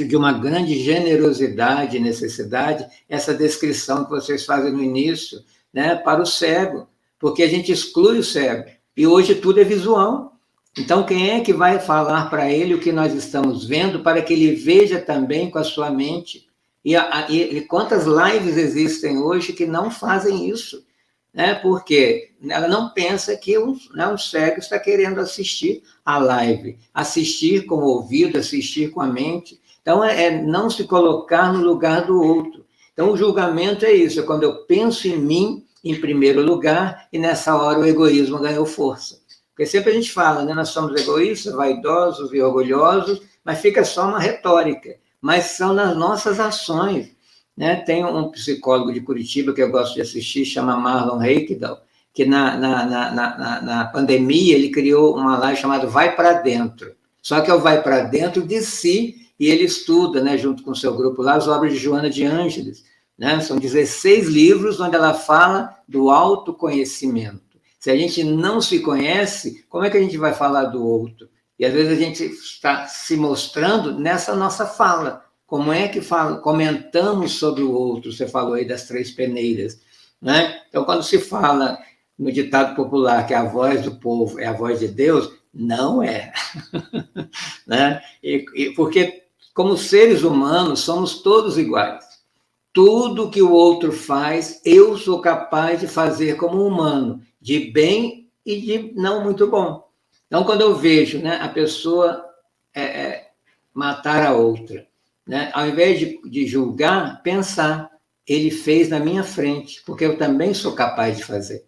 Speaker 2: de uma grande generosidade e necessidade essa descrição que vocês fazem no início, né, para o cego, porque a gente exclui o cego. E hoje tudo é visual. Então, quem é que vai falar para ele o que nós estamos vendo para que ele veja também com a sua mente? E quantas lives existem hoje que não fazem isso? Né? Porque ela não pensa que um cego está querendo assistir a live, assistir com o ouvido, assistir com a mente. Então, é não se colocar no lugar do outro. Então, o julgamento é isso, é quando eu penso em mim em primeiro lugar e nessa hora o egoísmo ganhou força. Porque sempre a gente fala, né? Nós somos egoístas, vaidosos e orgulhosos, mas fica só uma retórica. Mas são nas nossas ações. Né? Tem um psicólogo de Curitiba que eu gosto de assistir, chama Marlon Reikdal, que na pandemia ele criou uma live chamada Vai para Dentro. Só que é o Vai para Dentro de si, e ele estuda, né, junto com o seu grupo lá, as obras de Joana de Ângeles. Né? São 16 livros onde ela fala do autoconhecimento. Se a gente não se conhece, como é que a gente vai falar do outro? E às vezes a gente está se mostrando nessa nossa fala. Como é que comentamos sobre o outro? Você falou aí das 3 peneiras. Né? Então, quando se fala no ditado popular que a voz do povo é a voz de Deus, não é. Né? Porque, como seres humanos, somos todos iguais. Tudo que o outro faz, eu sou capaz de fazer como humano, de bem e de não muito bom. Então, quando eu vejo, né, a pessoa matar a outra, né, ao invés de julgar, pensar, ele fez na minha frente, porque eu também sou capaz de fazer.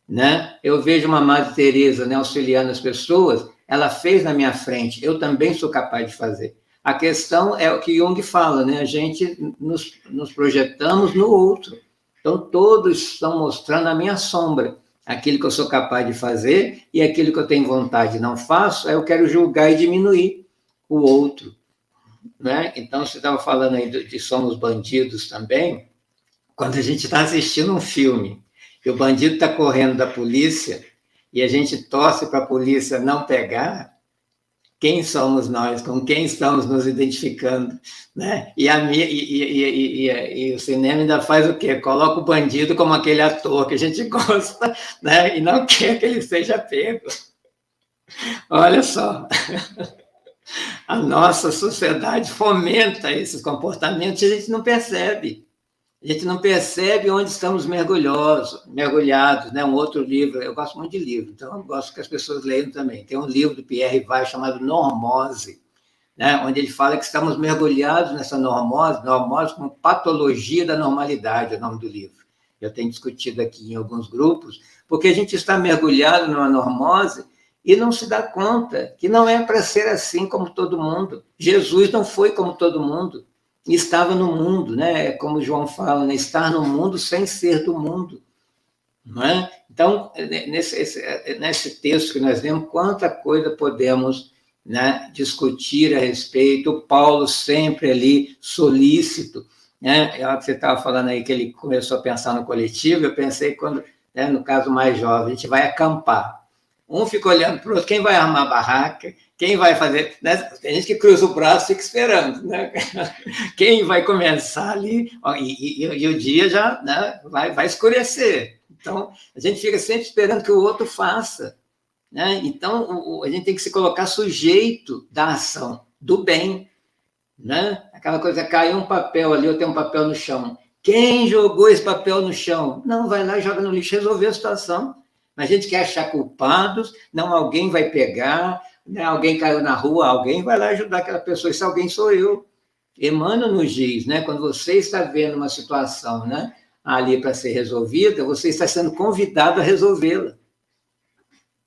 Speaker 2: Né? Eu vejo uma Madre Teresa, né, auxiliando as pessoas, ela fez na minha frente, eu também sou capaz de fazer. A questão é o que Jung fala, né? A gente nos projetamos no outro. Então, todos estão mostrando a minha sombra, aquilo que eu sou capaz de fazer e aquilo que eu tenho vontade e não faço, aí eu quero julgar e diminuir o outro. Né? Então, você estava falando aí de somos bandidos também, quando a gente está assistindo um filme e o bandido está correndo da polícia e a gente torce para a polícia não pegar, quem somos nós, com quem estamos nos identificando, né? E o cinema ainda faz o quê? Coloca o bandido como aquele ator que a gente gosta, né? E não quer que ele seja pego. Olha só, a nossa sociedade fomenta esses comportamentos e a gente não percebe. A gente não percebe onde estamos mergulhados, né? Um outro livro, eu gosto muito de livro, então eu gosto que as pessoas leiam também. Tem um livro do Pierre Weiss chamado Normose, né? Onde ele fala que estamos mergulhados nessa normose como patologia da normalidade, é o nome do livro. Eu tenho discutido aqui em alguns grupos, porque a gente está mergulhado numa normose e não se dá conta que não é para ser assim como todo mundo. Jesus não foi como todo mundo. Estava no mundo, né? Como João fala, né? Estar no mundo sem ser do mundo. Não é? Então, nesse texto que nós lemos, quanta coisa podemos, né, discutir a respeito. O Paulo sempre ali solícito. Né? Você estava falando aí que ele começou a pensar no coletivo, eu pensei quando, né, no caso mais jovem, a gente vai acampar. Um fica olhando para o outro, quem vai armar a barraca, quem vai fazer... Né? Tem gente que cruza o braço e fica esperando. Né? Quem vai começar ali, e o dia já, né, vai escurecer. Então, a gente fica sempre esperando que o outro faça. Né? Então, a gente tem que se colocar sujeito da ação, do bem. Né? Aquela coisa, caiu um papel ali, eu tenho um papel no chão. Quem jogou esse papel no chão? Não, vai lá e joga no lixo, resolveu a situação. A gente quer achar culpados, não, alguém vai pegar, né? Alguém caiu na rua, alguém vai lá ajudar aquela pessoa, esse alguém sou eu. Emmanuel nos diz, né? Quando você está vendo uma situação, né, ali para ser resolvida, você está sendo convidado a resolvê-la.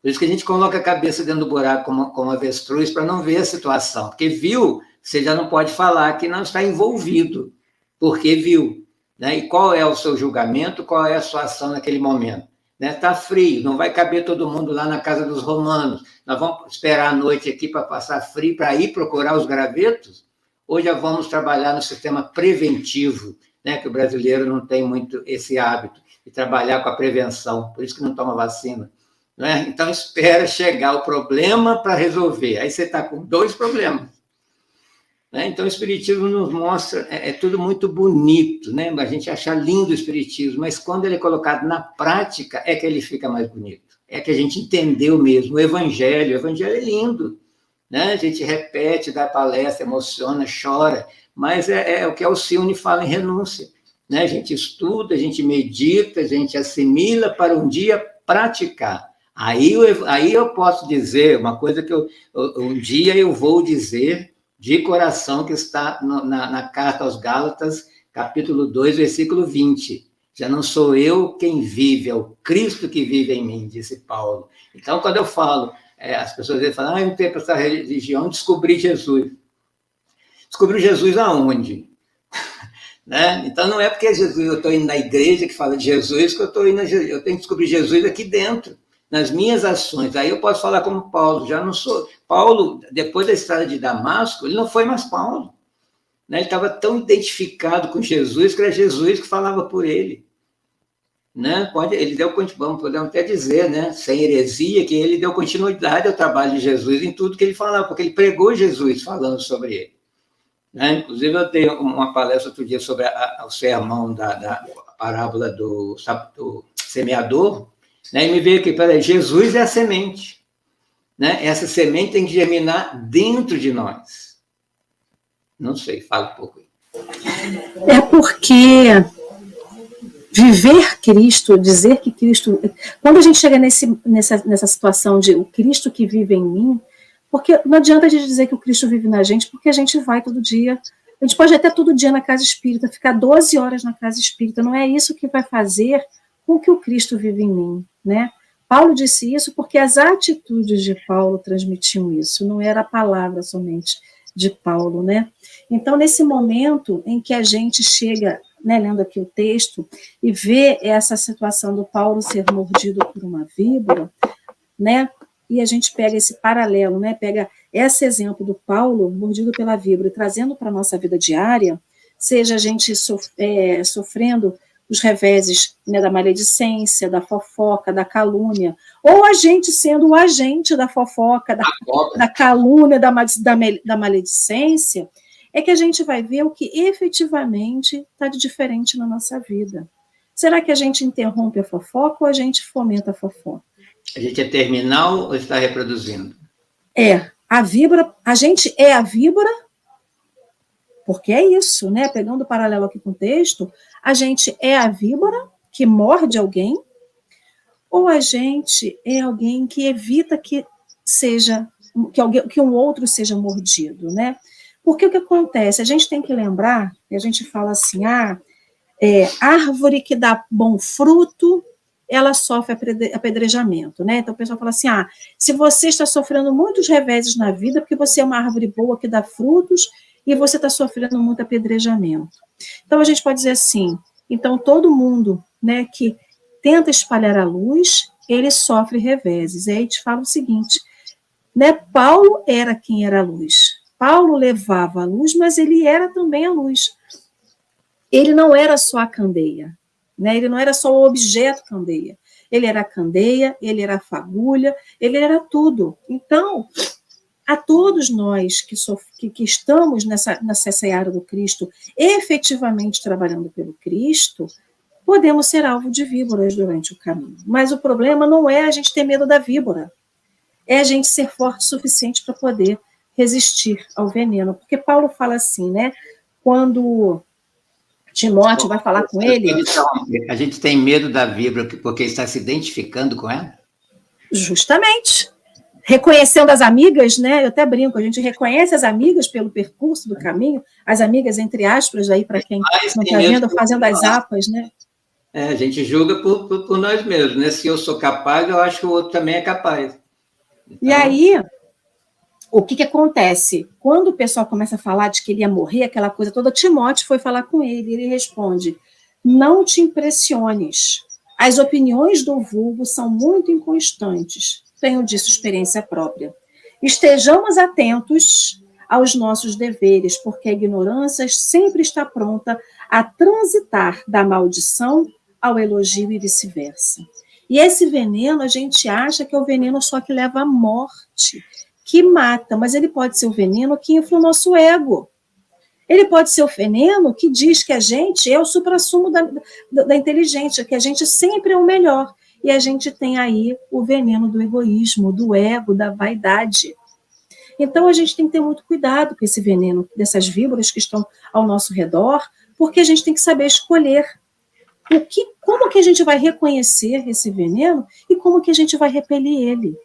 Speaker 2: Por isso que a gente coloca a cabeça dentro do buraco como avestruz para não ver a situação. Porque viu, você já não pode falar que não está envolvido, porque viu. Né? E qual é o seu julgamento, qual é a sua ação naquele momento? Está frio, não vai caber todo mundo lá na casa dos romanos. Nós vamos esperar a noite aqui para passar frio, para ir procurar os gravetos? Ou já vamos trabalhar no sistema preventivo, né? Que o brasileiro não tem muito esse hábito de trabalhar com a prevenção, por isso que não toma vacina. Né? Então, espera chegar o problema para resolver. Aí você está com 2 problemas. Né? Então, o Espiritismo nos mostra, é tudo muito bonito, né? A gente acha lindo o Espiritismo, mas quando ele é colocado na prática, é que ele fica mais bonito. É que a gente entendeu mesmo. O Evangelho é lindo. Né? A gente repete, dá palestra, emociona, chora, mas é o que Alcione fala em Renúncia. Né? A gente estuda, a gente medita, a gente assimila para um dia praticar. Aí eu posso dizer uma coisa que um dia eu vou dizer de coração, que está na carta aos Gálatas, capítulo 2, versículo 20. Já não sou eu quem vive, é o Cristo que vive em mim, disse Paulo. Então, quando eu falo, as pessoas falam, eu entrei para essa religião, descobri Jesus. Descobriu Jesus aonde? Né? Então, não é porque Jesus, eu estou indo na igreja que fala de Jesus, que eu tenho que descobrir Jesus aqui dentro, nas minhas ações. Aí eu posso falar como Paulo, já não sou... Paulo, depois da estrada de Damasco, ele não foi mais Paulo. Né? Ele estava tão identificado com Jesus, que era Jesus que falava por ele. Né? Ele deu, podemos até dizer, né? Sem heresia, que ele deu continuidade ao trabalho de Jesus em tudo que ele falava, porque ele pregou Jesus falando sobre ele. Né? Inclusive, eu dei uma palestra outro dia sobre o sermão da parábola do semeador, né? E me veio aqui, peraí, Jesus é a semente. Né? Essa semente tem que germinar dentro de nós. Não sei, fala um pouco aí.
Speaker 1: É porque viver Cristo, dizer que Cristo... Quando a gente chega nessa situação de o Cristo que vive em mim, porque não adianta a gente dizer que o Cristo vive na gente, porque a gente vai todo dia. A gente pode até todo dia na casa espírita, ficar 12 horas na casa espírita. Não é isso que vai fazer com que o Cristo vive em mim. Né? Paulo disse isso porque as atitudes de Paulo transmitiam isso. Não era a palavra somente de Paulo. Né? Então, nesse momento em que a gente chega... Né, lendo aqui o texto, e vê essa situação do Paulo ser mordido por uma víbora, né, e a gente pega esse paralelo, né, pega esse exemplo do Paulo mordido pela víbora, e trazendo para a nossa vida diária, seja a gente sofrendo os reveses, né, da maledicência, da fofoca, da calúnia, ou a gente sendo o agente da fofoca, da calúnia, da maledicência, é que a gente vai ver o que efetivamente está de diferente na nossa vida. Será que a gente interrompe a fofoca ou a gente fomenta a fofoca?
Speaker 2: A gente é terminal ou está reproduzindo?
Speaker 1: A víbora, a gente é a víbora, porque é isso, né? Pegando o paralelo aqui com o texto, a gente é a víbora que morde alguém, ou a gente é alguém que evita que um outro seja mordido, né? Porque o que acontece? A gente tem que lembrar, a gente fala assim, árvore que dá bom fruto, ela sofre apedrejamento, né? Então o pessoal fala assim, se você está sofrendo muitos reveses na vida, porque você é uma árvore boa que dá frutos, e você está sofrendo muito apedrejamento. Então a gente pode dizer assim, então todo mundo, né, que tenta espalhar a luz, ele sofre reveses. E aí a gente fala o seguinte, né, Paulo era quem era a luz. Paulo levava a luz, mas ele era também a luz. Ele não era só a candeia, né? Ele não era só o objeto candeia. Ele era a candeia, ele era a fagulha, ele era tudo. Então, a todos nós que estamos nessa seara do Cristo, efetivamente trabalhando pelo Cristo, podemos ser alvo de víboras durante o caminho. Mas o problema não é a gente ter medo da víbora, é a gente ser forte o suficiente para poder resistir ao veneno, porque Paulo fala assim, né, quando Timóteo vai falar com ele...
Speaker 2: A gente tem medo da víbora porque está se identificando com ela?
Speaker 1: Justamente. Reconhecendo as amigas, né, eu até brinco, a gente reconhece as amigas pelo percurso do caminho, as amigas entre aspas, aí para quem não está vendo, fazendo as apas, né?
Speaker 2: A gente julga por nós mesmos, né? Se eu sou capaz, eu acho que o outro também é capaz.
Speaker 1: Então... E aí, o que acontece? Quando o pessoal começa a falar de que ele ia morrer, aquela coisa toda, Timóteo foi falar com ele, ele responde, não te impressiones, as opiniões do vulgo são muito inconstantes, tenho disso experiência própria. Estejamos atentos aos nossos deveres, porque a ignorância sempre está pronta a transitar da maldição ao elogio e vice-versa. E esse veneno, a gente acha que é o veneno só que leva à morte, que mata, mas ele pode ser o veneno que infla o nosso ego. Ele pode ser o veneno que diz que a gente é o suprassumo da inteligência, que a gente sempre é o melhor. E a gente tem aí o veneno do egoísmo, do ego, da vaidade. Então, a gente tem que ter muito cuidado com esse veneno, dessas víboras que estão ao nosso redor, porque a gente tem que saber escolher como que a gente vai reconhecer esse veneno e como que a gente vai repelir ele.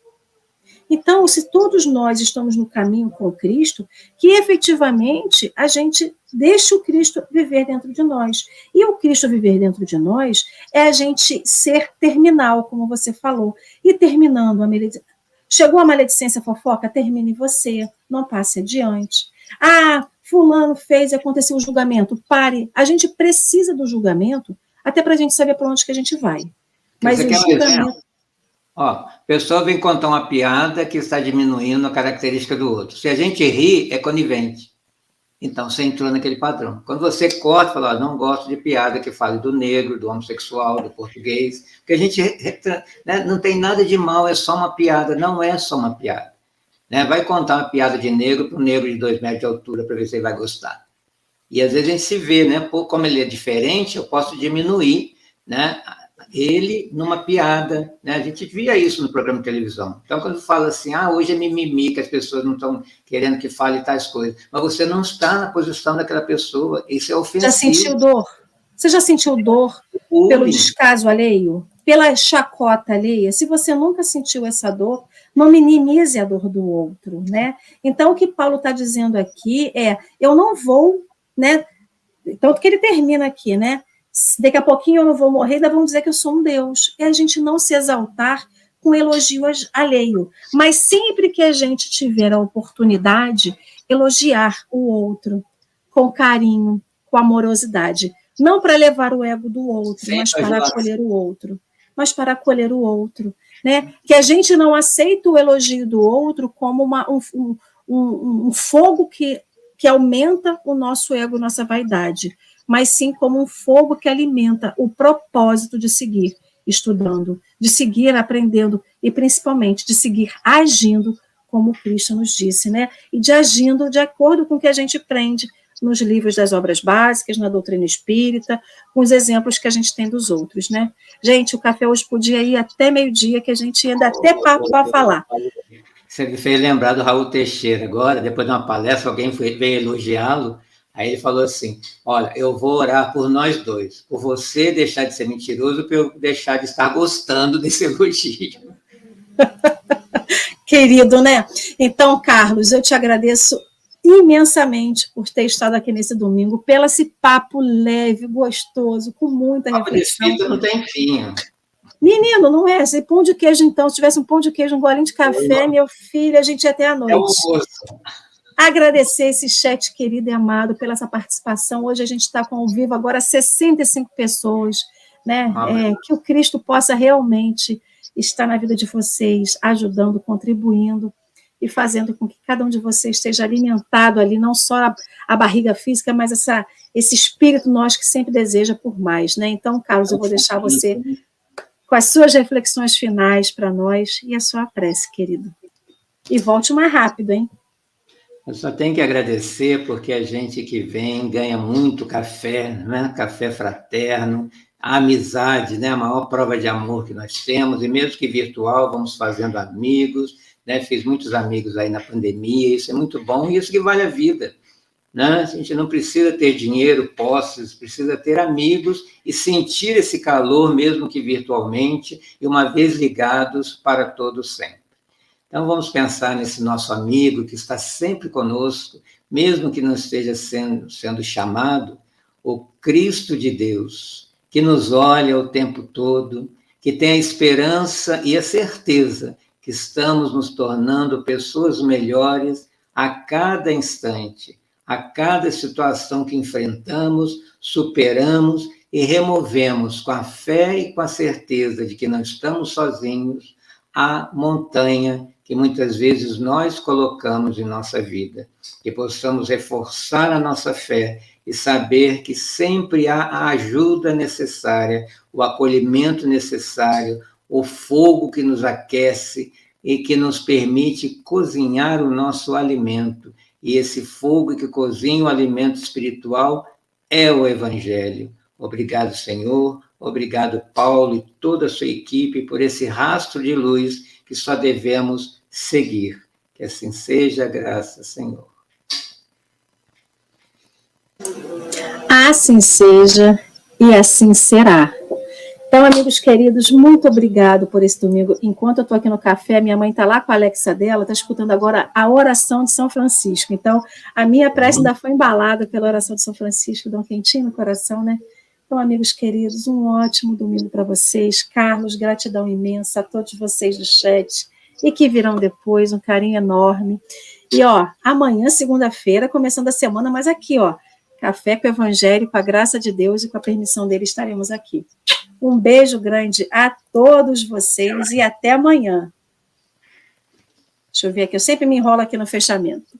Speaker 1: Então, se todos nós estamos no caminho com Cristo, que efetivamente a gente deixe o Cristo viver dentro de nós. E o Cristo viver dentro de nós é a gente ser terminal, como você falou. E terminando a maledicência. Chegou a maledicência fofoca? Termine você, não passe adiante. Ah, fulano fez e aconteceu o julgamento. Pare. A gente precisa do julgamento até para a gente saber para onde que a gente vai. Mas o julgamento...
Speaker 2: A pessoa vem contar uma piada que está diminuindo a característica do outro. Se a gente ri, é conivente. Então, você entrou naquele padrão. Quando você corta, fala, não gosto de piada que fale do negro, do homossexual, do português, porque a gente né, não tem nada de mal, é só uma piada, não é só uma piada. Né? Vai contar uma piada de negro para um negro de 2 metros de altura para ver se ele vai gostar. E às vezes a gente se vê, né? Pô, como ele é diferente, eu posso diminuir, né? Ele numa piada, né? A gente via isso no programa de televisão. Então, quando fala assim, hoje é mimimi, que as pessoas não estão querendo que fale tais coisas, mas você não está na posição daquela pessoa, isso é ofensivo.
Speaker 1: Já sentiu dor? Você já sentiu dor pelo descaso alheio? Pela chacota alheia? Se você nunca sentiu essa dor, não minimize a dor do outro, né? Então, o que Paulo está dizendo aqui é, eu não vou, né? Tanto que ele termina aqui, né? Daqui a pouquinho eu não vou morrer, ainda vão dizer que eu sou um Deus. É a gente não se exaltar com elogio alheio. Mas sempre que a gente tiver a oportunidade, elogiar o outro com carinho, com amorosidade. Não para levar o ego do outro, mas para acolher o outro. Mas para acolher o outro. Né? Que a gente não aceita o elogio do outro como um fogo que aumenta o nosso ego, nossa vaidade, mas sim como um fogo que alimenta o propósito de seguir estudando, de seguir aprendendo e, principalmente, de seguir agindo como Cristo nos disse, né? E de agindo de acordo com o que a gente aprende nos livros das obras básicas, na doutrina espírita, com os exemplos que a gente tem dos outros, né? Gente, o café hoje podia ir até meio-dia, que a gente ia dar até papo para falar.
Speaker 2: Você me fez lembrar do Raul Teixeira agora, depois de uma palestra, alguém veio elogiá-lo, aí ele falou assim, olha, eu vou orar por nós dois, por você deixar de ser mentiroso, por eu deixar de estar gostando desse elogio.
Speaker 1: Querido, né? Então, Carlos, eu te agradeço imensamente por ter estado aqui nesse domingo, pelo esse papo leve, gostoso, com muita reflexão.
Speaker 2: Não tem fim.
Speaker 1: Menino, não é? Esse pão de queijo, então, se tivesse um pão de queijo, um golinho de café, meu filho, a gente ia até à noite. Agradecer esse chat querido e amado pela essa participação. Hoje a gente está com ao vivo agora 65 pessoas, né? Que o Cristo possa realmente estar na vida de vocês, ajudando, contribuindo e fazendo com que cada um de vocês esteja alimentado ali, não só a barriga física, mas esse espírito nosso que sempre deseja por mais, né? Então, Carlos, eu vou deixar você com as suas reflexões finais para nós e a sua prece, querido. E volte mais rápido, hein?
Speaker 2: Eu só tenho que agradecer, porque a gente que vem ganha muito café, né? Café fraterno, a amizade, né? A maior prova de amor que nós temos, e mesmo que virtual, vamos fazendo amigos, né? Fiz muitos amigos aí na pandemia, isso é muito bom, e isso que vale a vida. Né? A gente não precisa ter dinheiro, posses, precisa ter amigos e sentir esse calor, mesmo que virtualmente, e uma vez ligados para todos sempre. Então, vamos pensar nesse nosso amigo que está sempre conosco, mesmo que não esteja sendo chamado, o Cristo de Deus, que nos olha o tempo todo, que tem a esperança e a certeza que estamos nos tornando pessoas melhores a cada instante, a cada situação que enfrentamos, superamos e removemos com a fé e com a certeza de que não estamos sozinhos a montanha que muitas vezes nós colocamos em nossa vida. Que possamos reforçar a nossa fé e saber que sempre há a ajuda necessária, o acolhimento necessário, o fogo que nos aquece e que nos permite cozinhar o nosso alimento. E esse fogo que cozinha o alimento espiritual é o Evangelho. Obrigado, Senhor. Obrigado, Paulo e toda a sua equipe, por esse rastro de luz que só devemos seguir. Que assim seja, graças, Senhor.
Speaker 1: Assim seja e assim será. Então, amigos queridos, muito obrigado por esse domingo. Enquanto eu estou aqui no café, minha mãe está lá com a Alexa dela, está escutando agora a oração de São Francisco. Então, a minha prece ainda foi embalada pela oração de São Francisco, dá um quentinho no coração, né? Então, amigos queridos, um ótimo domingo para vocês. Carlos, gratidão imensa a todos vocês do chat e que virão depois, um carinho enorme. E, amanhã, segunda-feira, começando a semana, mas aqui, Café com o Evangelho, com a graça de Deus e com a permissão dele, estaremos aqui. Um beijo grande a todos vocês e até amanhã. Deixa eu ver aqui, eu sempre me enrolo aqui no fechamento.